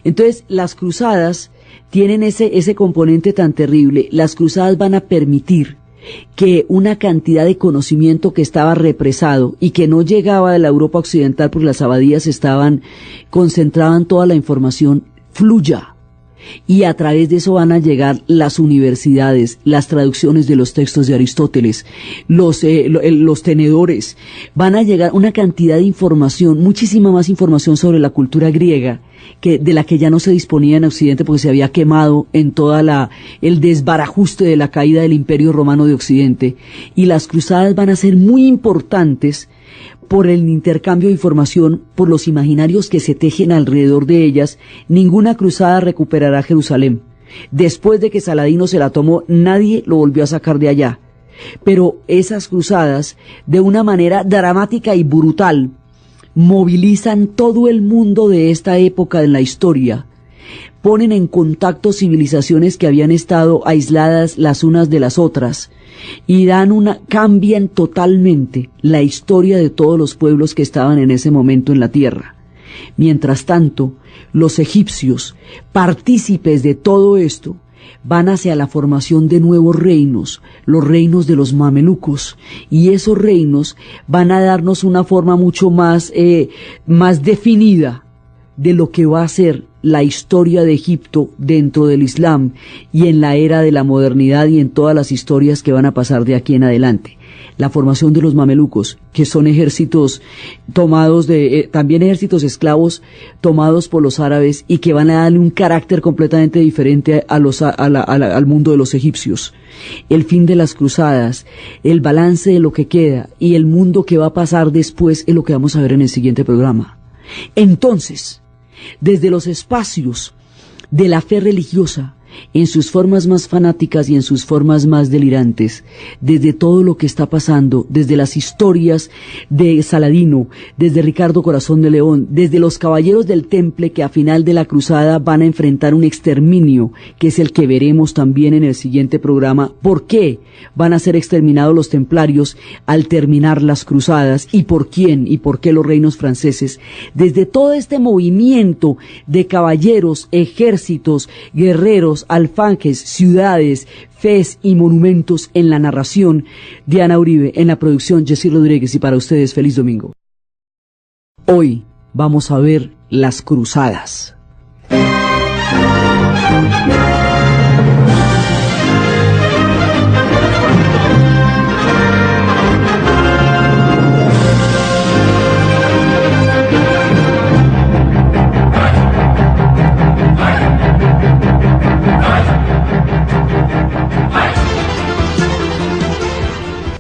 Entonces las cruzadas tienen ese componente tan terrible. Las cruzadas van a permitir que una cantidad de conocimiento que estaba represado y que no llegaba de la Europa occidental porque las abadías concentraban toda la información, fluya. Y a través de eso van a llegar las universidades, las traducciones de los textos de Aristóteles, los tenedores. Van a llegar una cantidad de información, muchísima más información sobre la cultura griega, de la que ya no se disponía en Occidente porque se había quemado en toda el desbarajuste de la caída del Imperio Romano de Occidente. Y las cruzadas van a ser muy importantes por el intercambio de información, por los imaginarios que se tejen alrededor de ellas. Ninguna cruzada recuperará Jerusalén. Después de que Saladino se la tomó, nadie lo volvió a sacar de allá. Pero esas cruzadas, de una manera dramática y brutal, movilizan todo el mundo de esta época en la historia. Ponen en contacto civilizaciones que habían estado aisladas las unas de las otras, y cambian totalmente la historia de todos los pueblos que estaban en ese momento en la tierra. Mientras tanto, los egipcios, partícipes de todo esto, van hacia la formación de nuevos reinos, los reinos de los mamelucos, y esos reinos van a darnos una forma mucho más definida de lo que va a ser la historia de Egipto dentro del Islam y en la era de la modernidad y en todas las historias que van a pasar de aquí en adelante. La formación de los mamelucos, que son ejércitos tomados también ejércitos esclavos tomados por los árabes, y que van a darle un carácter completamente diferente al mundo de los egipcios. El fin de las cruzadas, el balance de lo que queda y el mundo que va a pasar después es lo que vamos a ver en el siguiente programa. Entonces, desde los espacios de la fe religiosa, en sus formas más fanáticas y en sus formas más delirantes, desde todo lo que está pasando, desde las historias de Saladino, desde Ricardo Corazón de León, desde los caballeros del Temple que a final de la cruzada van a enfrentar un exterminio, que es el que veremos también en el siguiente programa. ¿Por qué van a ser exterminados los templarios al terminar las cruzadas? ¿Y por quién? ¿Y por qué los reinos franceses? Desde todo este movimiento de caballeros, ejércitos, guerreros, alfanjes, ciudades, fes y monumentos en la narración, Diana Uribe, en la producción Jessy Rodríguez, y para ustedes feliz domingo. Hoy vamos a ver las cruzadas.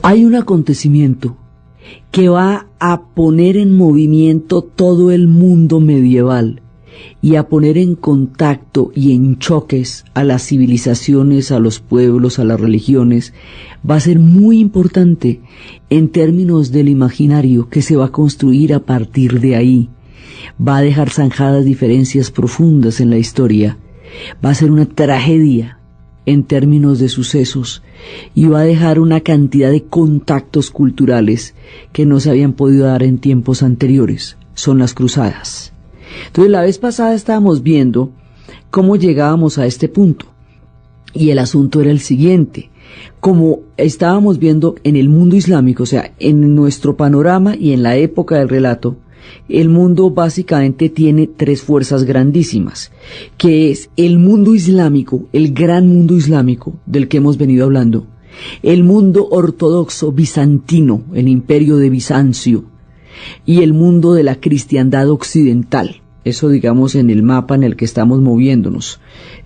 Hay un acontecimiento que va a poner en movimiento todo el mundo medieval y a poner en contacto y en choques a las civilizaciones, a los pueblos, a las religiones, va a ser muy importante en términos del imaginario que se va a construir a partir de ahí. Va a dejar zanjadas diferencias profundas en la historia, va a ser una tragedia en términos de sucesos y va a dejar una cantidad de contactos culturales que no se habían podido dar en tiempos anteriores. Son las cruzadas. Entonces la vez pasada estábamos viendo cómo llegábamos a este punto y el asunto era el siguiente: como estábamos viendo en el mundo islámico, o sea, en nuestro panorama y en la época del relato, el mundo básicamente tiene tres fuerzas grandísimas, que es el mundo islámico, el gran mundo islámico del que hemos venido hablando, el mundo ortodoxo bizantino, el imperio de Bizancio, y el mundo de la cristiandad occidental. Eso, digamos, en el mapa en el que estamos moviéndonos.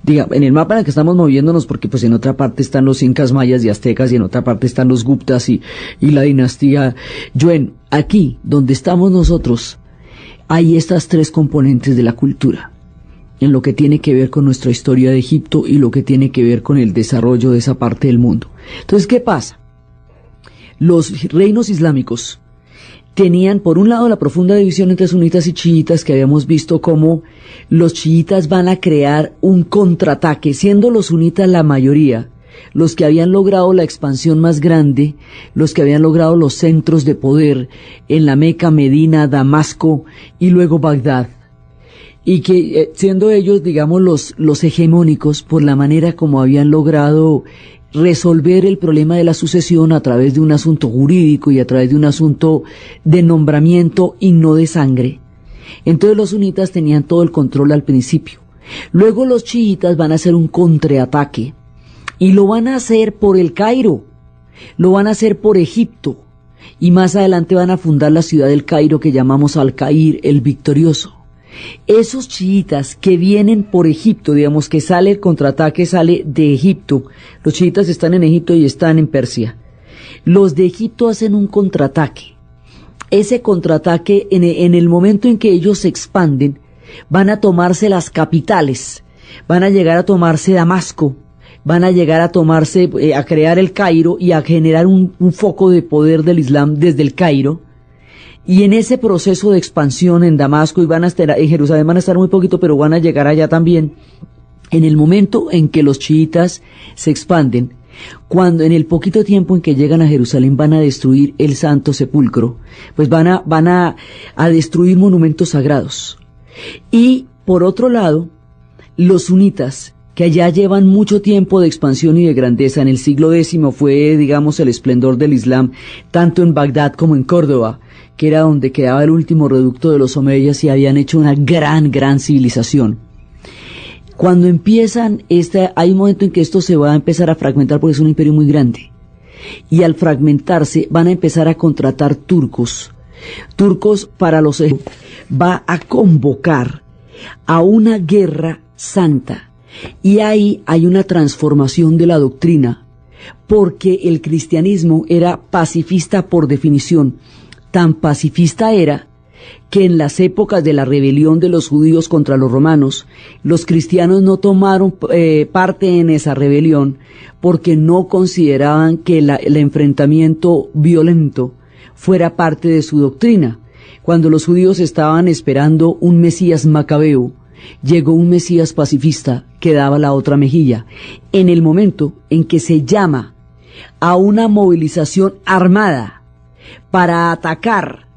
En el mapa en el que estamos moviéndonos, porque pues en otra parte están los incas, mayas y aztecas, y en otra parte están los guptas y la dinastía Yuen. Aquí, donde estamos nosotros, hay estas tres componentes de la cultura, en lo que tiene que ver con nuestra historia de Egipto y lo que tiene que ver con el desarrollo de esa parte del mundo. Entonces, ¿qué pasa? Los reinos islámicos tenían, por un lado, la profunda división entre sunitas y chiitas, que habíamos visto cómo los chiitas van a crear un contraataque, siendo los sunitas la mayoría, los que habían logrado la expansión más grande, los que habían logrado los centros de poder en la Meca, Medina, Damasco y luego Bagdad, y que siendo ellos, digamos, los hegemónicos por la manera como habían logrado resolver el problema de la sucesión a través de un asunto jurídico y a través de un asunto de nombramiento y no de sangre. Entonces los sunitas tenían todo el control al principio. Luego los chiitas van a hacer un contraataque y lo van a hacer por el Cairo, lo van a hacer por Egipto y más adelante van a fundar la ciudad del Cairo que llamamos Al-Cair, el victorioso. Esos chiitas que vienen por Egipto, digamos que sale el contraataque, sale de Egipto. Los chiitas están en Egipto y están en Persia. Los de Egipto hacen un contraataque. Ese contraataque, en el momento en que ellos se expanden, van a tomarse las capitales, van a llegar a tomarse Damasco, van a llegar a tomarse, a crear el Cairo y a generar un foco de poder del Islam desde el Cairo. Y en ese proceso de expansión en Damasco, y van a estar en Jerusalén, van a estar muy poquito, pero van a llegar allá también. En el momento en que los chiitas se expanden, cuando en el poquito tiempo en que llegan a Jerusalén van a destruir el Santo Sepulcro, pues van a destruir monumentos sagrados. Y por otro lado, los sunitas, que allá llevan mucho tiempo de expansión y de grandeza, en el siglo X fue, digamos, el esplendor del Islam, tanto en Bagdad como en Córdoba, que era donde quedaba el último reducto de los omeyas y habían hecho una gran civilización. Cuando empiezan, hay un momento en que esto se va a empezar a fragmentar porque es un imperio muy grande. Y al fragmentarse van a empezar a contratar turcos. Turcos para los ejércitos. Va a convocar a una guerra santa. Y ahí hay una transformación de la doctrina, porque el cristianismo era pacifista por definición. Tan pacifista era que en las épocas de la rebelión de los judíos contra los romanos, los cristianos no tomaron parte en esa rebelión porque no consideraban que el enfrentamiento violento fuera parte de su doctrina. Cuando los judíos estaban esperando un Mesías macabeo, llegó un Mesías pacifista que daba la otra mejilla. En el momento en que se llama a una movilización armada para atacar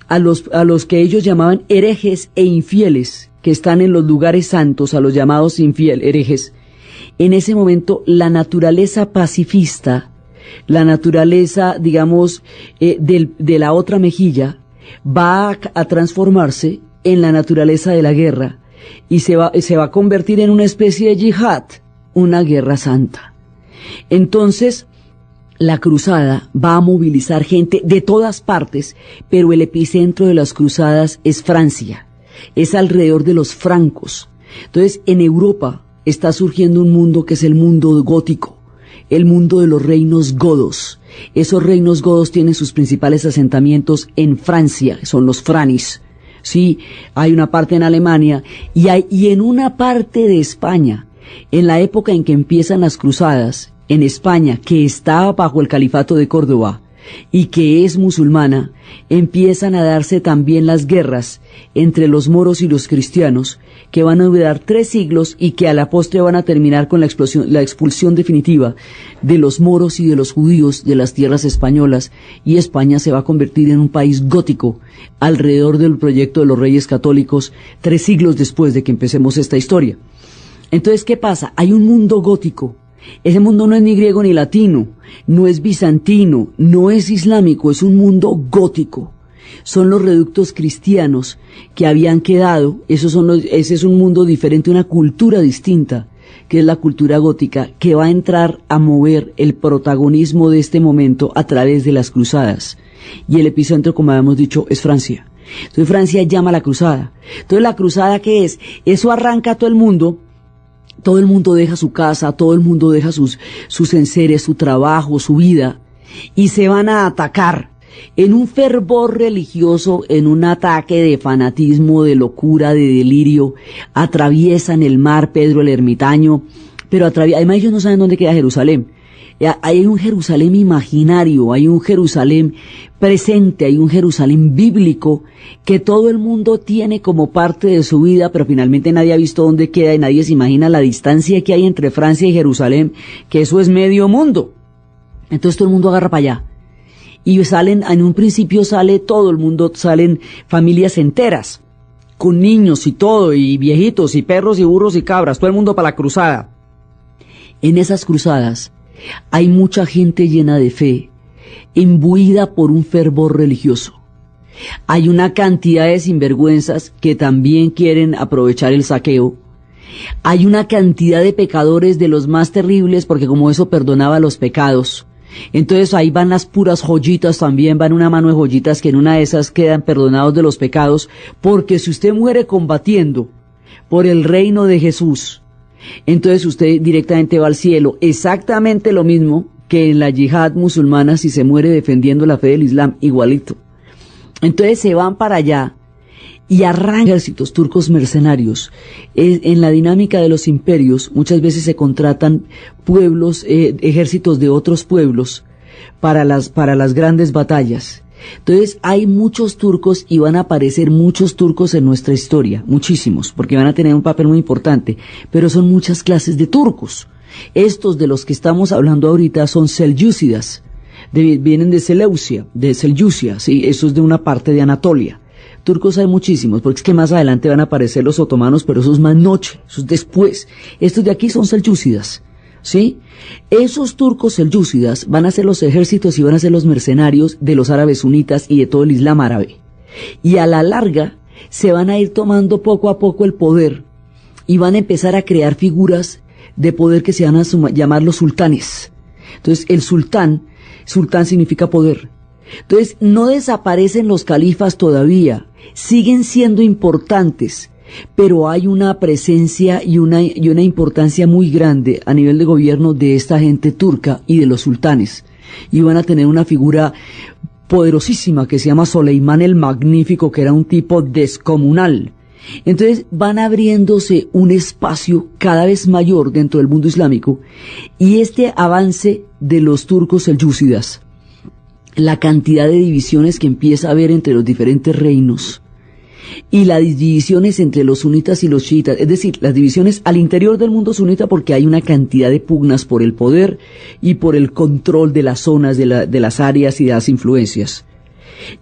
a los que ellos llamaban herejes e infieles, que están en los lugares santos, a los llamados herejes, en ese momento la naturaleza pacifista, la naturaleza, digamos, de la otra mejilla, va a transformarse en la naturaleza de la guerra, y se va a convertir en una especie de yihad, una guerra santa. Entonces, la cruzada va a movilizar gente de todas partes, pero el epicentro de las cruzadas es Francia, es alrededor de los francos. Entonces, en Europa está surgiendo un mundo que es el mundo gótico, el mundo de los reinos godos, Esos reinos godos tienen sus principales asentamientos en Francia, son los franis. Sí, hay una parte en Alemania y en una parte de España. En la época en que empiezan las cruzadas, en España, que estaba bajo el califato de Córdoba y que es musulmana, empiezan a darse también las guerras entre los moros y los cristianos, que van a durar 3 siglos y que a la postre van a terminar con la expulsión definitiva de los moros y de los judíos de las tierras españolas, y España se va a convertir en un país gótico alrededor del proyecto de los Reyes Católicos 3 siglos después de que empecemos esta historia. Entonces, ¿qué pasa? Hay un mundo gótico. Ese mundo no es ni griego ni latino, no es bizantino, no es islámico, es un mundo gótico. Son los reductos cristianos que habían quedado, ese es un mundo diferente, una cultura distinta, que es la cultura gótica, que va a entrar a mover el protagonismo de este momento a través de las cruzadas. Y el epicentro, como habíamos dicho, es Francia. Entonces Francia llama a la cruzada. Entonces, ¿la cruzada qué es? Eso arranca a todo el mundo deja su casa, todo el mundo deja sus enseres, su trabajo, su vida, y se van a atacar en un fervor religioso, en un ataque de fanatismo, de locura, de delirio. Atraviesan el mar, Pedro el Ermitaño, pero además ellos no saben dónde queda Jerusalén. Hay un Jerusalén imaginario, hay un Jerusalén presente, hay un Jerusalén bíblico que todo el mundo tiene como parte de su vida, pero finalmente nadie ha visto dónde queda y nadie se imagina la distancia que hay entre Francia y Jerusalén, que eso es medio mundo. Entonces todo el mundo agarra para allá. Y en un principio sale todo el mundo, salen familias enteras, con niños y todo, y viejitos, y perros, y burros, y cabras, todo el mundo para la cruzada. En esas cruzadas hay mucha gente llena de fe, imbuida por un fervor religioso. Hay una cantidad de sinvergüenzas que también quieren aprovechar el saqueo. Hay una cantidad de pecadores de los más terribles, porque como eso perdonaba los pecados. Entonces ahí van las puras joyitas también, van una mano de joyitas que en una de esas quedan perdonados de los pecados, porque si usted muere combatiendo por el reino de Jesús, entonces usted directamente va al cielo. Exactamente lo mismo que en la yihad musulmana si se muere defendiendo la fe del Islam, igualito. Entonces se van para allá y arrancan ejércitos turcos mercenarios. En la dinámica de los imperios muchas veces se contratan pueblos, ejércitos de otros pueblos para las grandes batallas. Entonces hay muchos turcos y van a aparecer muchos turcos en nuestra historia, muchísimos, porque van a tener un papel muy importante, pero son muchas clases de turcos. Estos de los que estamos hablando ahorita son selyúcidas, vienen de Seleucia, de Selyucia, sí, eso es de una parte de Anatolia. Turcos hay muchísimos, porque es que más adelante van a aparecer los otomanos, pero eso es más noche, eso es después. Estos de aquí son selyúcidas, ¿sí? Esos turcos selyúcidas van a ser los ejércitos y van a ser los mercenarios de los árabes sunitas y de todo el Islam árabe. Y a la larga se van a ir tomando poco a poco el poder y van a empezar a crear figuras de poder que se van a llamar los sultanes. Entonces el sultán significa poder. Entonces no desaparecen los califas todavía, siguen siendo importantes, pero hay una presencia y una importancia muy grande a nivel de gobierno de esta gente turca y de los sultanes, y van a tener una figura poderosísima que se llama Soleimán el Magnífico, que era un tipo descomunal. Entonces van abriéndose un espacio cada vez mayor dentro del mundo islámico, y este avance de los turcos selyúcidas, la cantidad de divisiones que empieza a haber entre los diferentes reinos, y las divisiones entre los sunitas y los chiitas, es decir, las divisiones al interior del mundo sunita, porque hay una cantidad de pugnas por el poder y por el control de las zonas, de las áreas y de las influencias.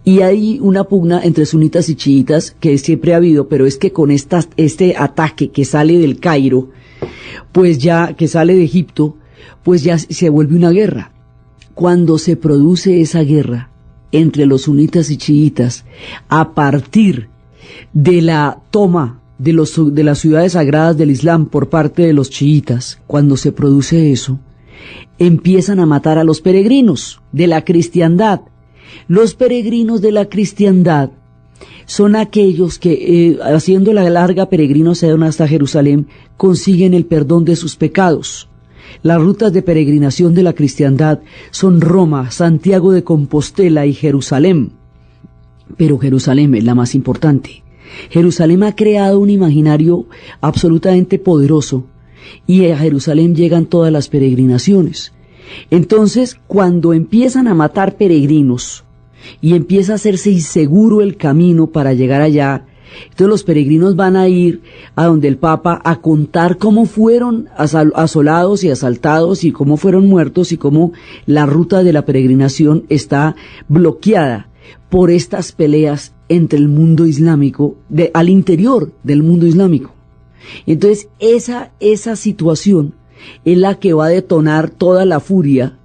Y hay una pugna entre sunitas y chiitas que siempre ha habido, pero es que con este ataque que sale del Cairo, pues ya, que sale de Egipto, pues ya se vuelve una guerra. Cuando se produce esa guerra entre los sunitas y chiitas, a partir de la toma de las ciudades sagradas del Islam por parte de los chiitas, cuando se produce eso, empiezan a matar a los peregrinos de la cristiandad. Los peregrinos de la cristiandad son aquellos que, haciendo la larga peregrinación hasta Jerusalén, consiguen el perdón de sus pecados. Las rutas de peregrinación de la cristiandad son Roma, Santiago de Compostela y Jerusalén. Pero Jerusalén es la más importante. Jerusalén ha creado un imaginario absolutamente poderoso y a Jerusalén llegan todas las peregrinaciones. Entonces, cuando empiezan a matar peregrinos y empieza a hacerse inseguro el camino para llegar allá, entonces los peregrinos van a ir a donde el Papa a contar cómo fueron asolados y asaltados y cómo fueron muertos y cómo la ruta de la peregrinación está bloqueada por estas peleas entre el mundo islámico, al interior del mundo islámico. Entonces esa situación es la que va a detonar toda la furia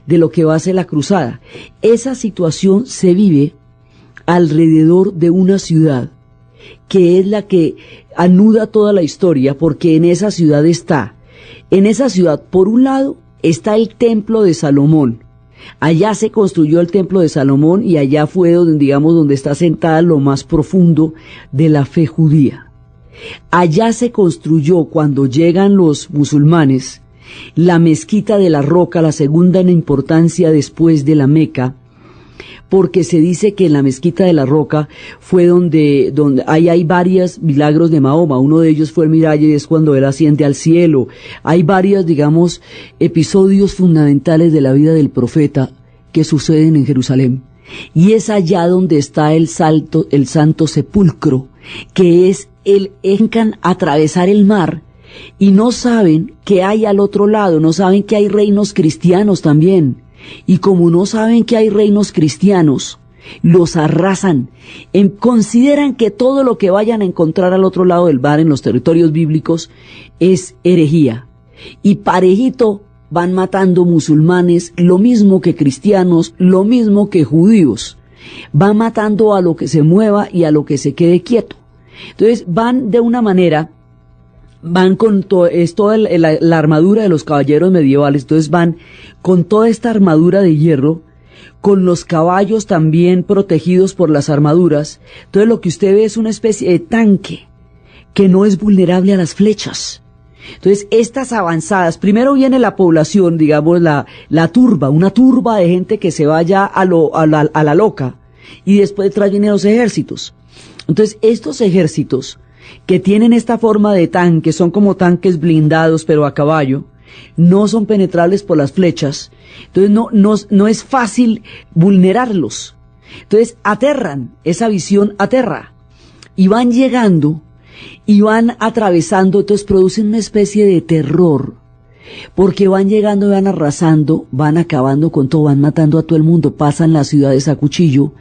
de lo que va a ser la cruzada. Esa situación se vive alrededor de una ciudad que es la que anuda toda la historia, porque en esa ciudad por un lado está el templo de Salomón. Allá se construyó el templo de Salomón y allá fue donde está sentada lo más profundo de la fe judía. Allá se construyó, cuando llegan los musulmanes, la mezquita de la Roca, la segunda en importancia después de la Meca, porque se dice que en la mezquita de la Roca fue donde hay varios milagros de Mahoma. Uno de ellos fue el miraje, y es cuando él asciende al cielo. Hay varios, episodios fundamentales de la vida del profeta que suceden en Jerusalén. Y es allá donde está el santo sepulcro, que es entran a atravesar el mar y no saben que hay al otro lado, no saben que hay reinos cristianos también. Y como no saben que hay reinos cristianos, los arrasan. Consideran que todo lo que vayan a encontrar al otro lado del mar en los territorios bíblicos es herejía. Y parejito van matando musulmanes, lo mismo que cristianos, lo mismo que judíos. Van matando a lo que se mueva y a lo que se quede quieto. Entonces van de una manera, van con toda la armadura de los caballeros medievales, entonces van con toda esta armadura de hierro, con los caballos también protegidos por las armaduras. Entonces lo que usted ve es una especie de tanque que no es vulnerable a las flechas. Entonces estas avanzadas, primero viene la población, la turba, una turba de gente que se vaya a la loca, y después detrás vienen los ejércitos. Entonces estos ejércitos que tienen esta forma de tanque, son como tanques blindados pero a caballo, no son penetrables por las flechas, entonces no es fácil vulnerarlos. Entonces aterran, esa visión aterra, y van llegando y van atravesando, entonces producen una especie de terror, porque van llegando, van arrasando, van acabando con todo, van matando a todo el mundo, pasan las ciudades a cuchillo,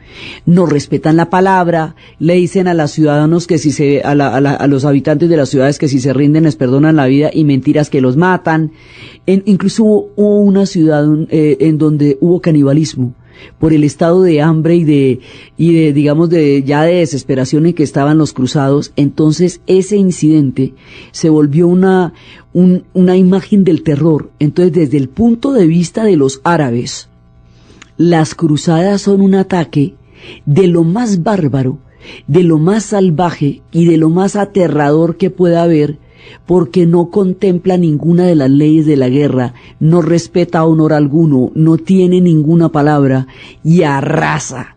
no respetan la palabra, le dicen a los ciudadanos que a los habitantes de las ciudades que si se rinden les perdonan la vida, y mentiras que los matan. Incluso hubo una ciudad en donde hubo canibalismo por el estado de hambre y de desesperación en que estaban los cruzados. Entonces ese incidente se volvió una imagen del terror. Entonces, desde el punto de vista de los árabes, las cruzadas son un ataque de lo más bárbaro, de lo más salvaje y de lo más aterrador que pueda haber, porque no contempla ninguna de las leyes de la guerra, no respeta honor alguno, no tiene ninguna palabra y arrasa.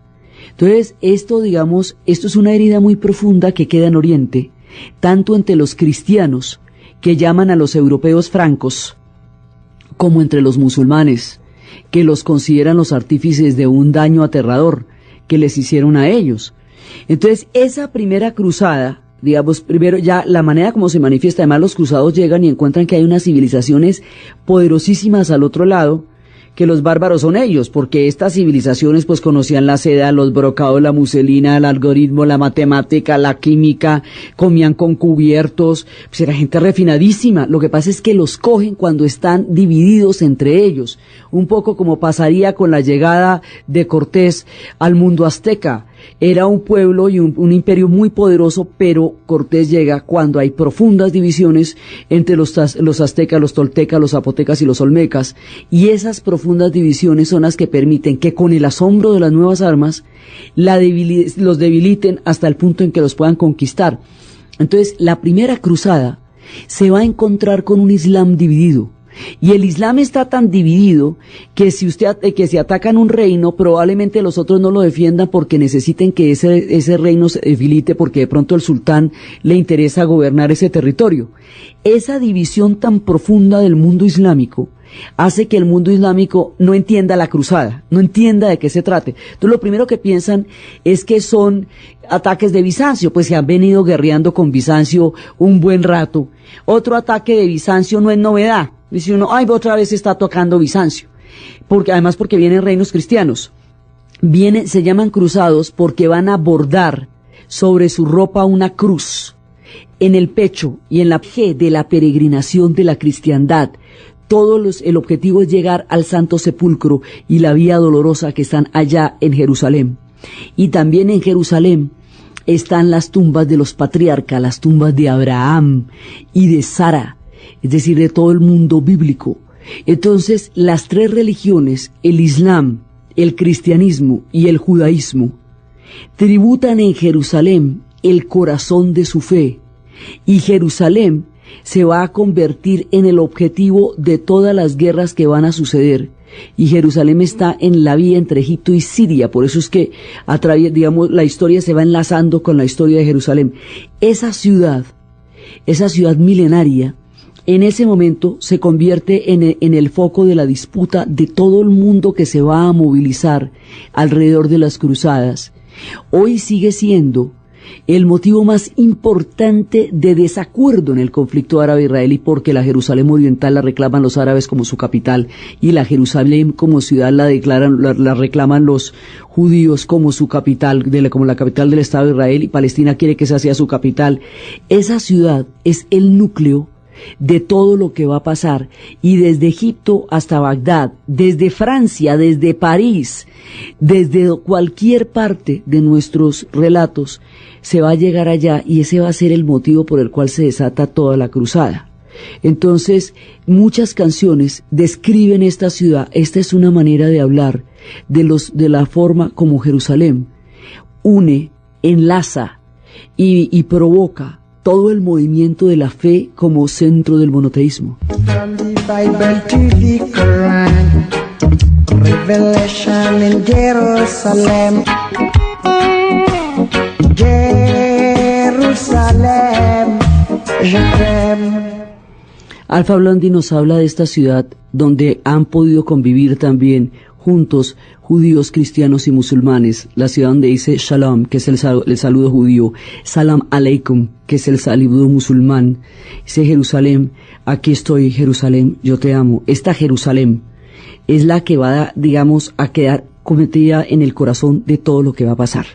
Entonces, esto es una herida muy profunda que queda en Oriente, tanto entre los cristianos, que llaman a los europeos francos, como entre los musulmanes, que los consideran los artífices de un daño aterrador que les hicieron a ellos. Entonces, esa primera cruzada, primero ya la manera como se manifiesta, además los cruzados llegan y encuentran que hay unas civilizaciones poderosísimas al otro lado, que los bárbaros son ellos, porque estas civilizaciones pues conocían la seda, los brocados, la muselina, el algoritmo, la matemática, la química, comían con cubiertos, pues era gente refinadísima. Lo que pasa es que los cogen cuando están divididos entre ellos, un poco como pasaría con la llegada de Cortés al mundo azteca. Era un pueblo y un imperio muy poderoso, pero Cortés llega cuando hay profundas divisiones entre los aztecas, los toltecas, los zapotecas y los olmecas, y esas profundas divisiones son las que permiten que con el asombro de las nuevas armas los debiliten hasta el punto en que los puedan conquistar. Entonces, la primera cruzada se va a encontrar con un Islam dividido. Y el Islam está tan dividido que si atacan un reino, probablemente los otros no lo defiendan porque necesiten que ese reino se debilite, porque de pronto al sultán le interesa gobernar ese territorio. Esa división tan profunda del mundo islámico hace que el mundo islámico no entienda la cruzada, no entienda de qué se trate. Entonces lo primero que piensan es que son ataques de Bizancio, pues se han venido guerreando con Bizancio un buen rato. Otro ataque de Bizancio no es novedad. Dice uno, ay, otra vez está tocando Bizancio. Porque vienen reinos cristianos. Se llaman cruzados porque van a bordar sobre su ropa una cruz. En el pecho y en la G de la peregrinación de la cristiandad. El objetivo es llegar al Santo Sepulcro y la vía dolorosa que están allá en Jerusalén. Y también en Jerusalén están las tumbas de los patriarcas, las tumbas de Abraham y de Sara, es decir, de todo el mundo bíblico. Entonces, las tres religiones, el Islam, el cristianismo y el judaísmo, tributan en Jerusalén el corazón de su fe, y Jerusalén se va a convertir en el objetivo de todas las guerras que van a suceder. Y Jerusalén está en la vía entre Egipto y Siria, por eso es que la historia se va enlazando con la historia de Jerusalén. Esa ciudad milenaria, en ese momento se convierte en el foco de la disputa de todo el mundo que se va a movilizar alrededor de las cruzadas. Hoy sigue siendo el motivo más importante de desacuerdo en el conflicto árabe-israelí, porque la Jerusalén oriental la reclaman los árabes como su capital y la Jerusalén como ciudad la reclaman los judíos como su capital, como la capital del Estado de Israel, y Palestina quiere que esa sea su capital. Esa ciudad es el núcleo de todo lo que va a pasar, y desde Egipto hasta Bagdad, desde Francia, desde París, desde cualquier parte de nuestros relatos, se va a llegar allá, y ese va a ser el motivo por el cual se desata toda la cruzada. Entonces, muchas canciones describen esta ciudad. Esta es una manera de hablar de la forma como Jerusalén une, enlaza y provoca todo el movimiento de la fe como centro del monoteísmo. From the Bible to the Quran, Revelation in Jerusalem, Jerusalem, je t'aime. Alfa Blondy nos habla de esta ciudad donde han podido convivir también juntos judíos, cristianos y musulmanes. La ciudad donde dice Shalom, que es el saludo judío, Salam Aleikum, que es el saludo musulmán. Dice Jerusalén, aquí estoy Jerusalén, yo te amo. Esta Jerusalén es la que va, a quedar cometida en el corazón de todo lo que va a pasar.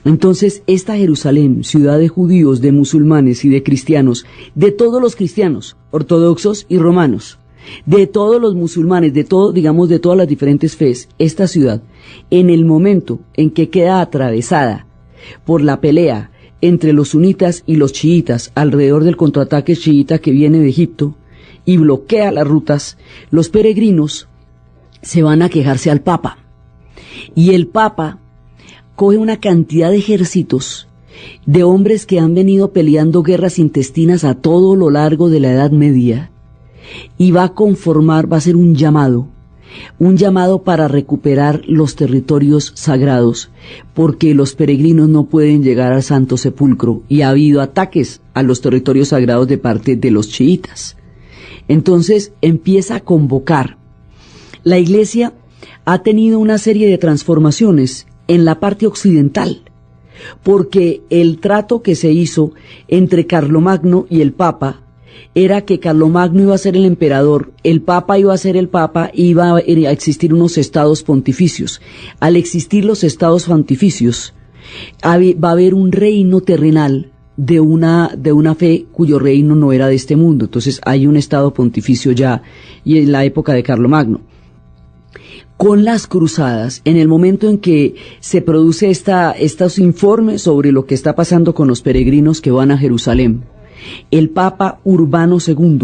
Entonces, esta Jerusalén, ciudad de judíos, de musulmanes y de cristianos, de todos los cristianos, ortodoxos y romanos, de todos los musulmanes, de todas las diferentes fes, esta ciudad, en el momento en que queda atravesada por la pelea entre los sunitas y los chiitas alrededor del contraataque chiita que viene de Egipto y bloquea las rutas, los peregrinos se van a quejarse al Papa. Y el Papa coge una cantidad de ejércitos de hombres que han venido peleando guerras intestinas a todo lo largo de la Edad Media, y va a hacer un llamado para recuperar los territorios sagrados, porque los peregrinos no pueden llegar al Santo Sepulcro, y ha habido ataques a los territorios sagrados de parte de los chiitas. Entonces empieza a convocar. La Iglesia ha tenido una serie de transformaciones en la parte occidental, porque el trato que se hizo entre Carlomagno y el Papa era que Carlomagno iba a ser el emperador, el Papa iba a ser el Papa, iba a existir unos estados pontificios. Al existir los estados pontificios, va a haber un reino terrenal de una fe cuyo reino no era de este mundo. Entonces hay un estado pontificio ya, y en la época de Carlomagno. Con las cruzadas, en el momento en que se produce estos informes sobre lo que está pasando con los peregrinos que van a Jerusalén, el Papa Urbano II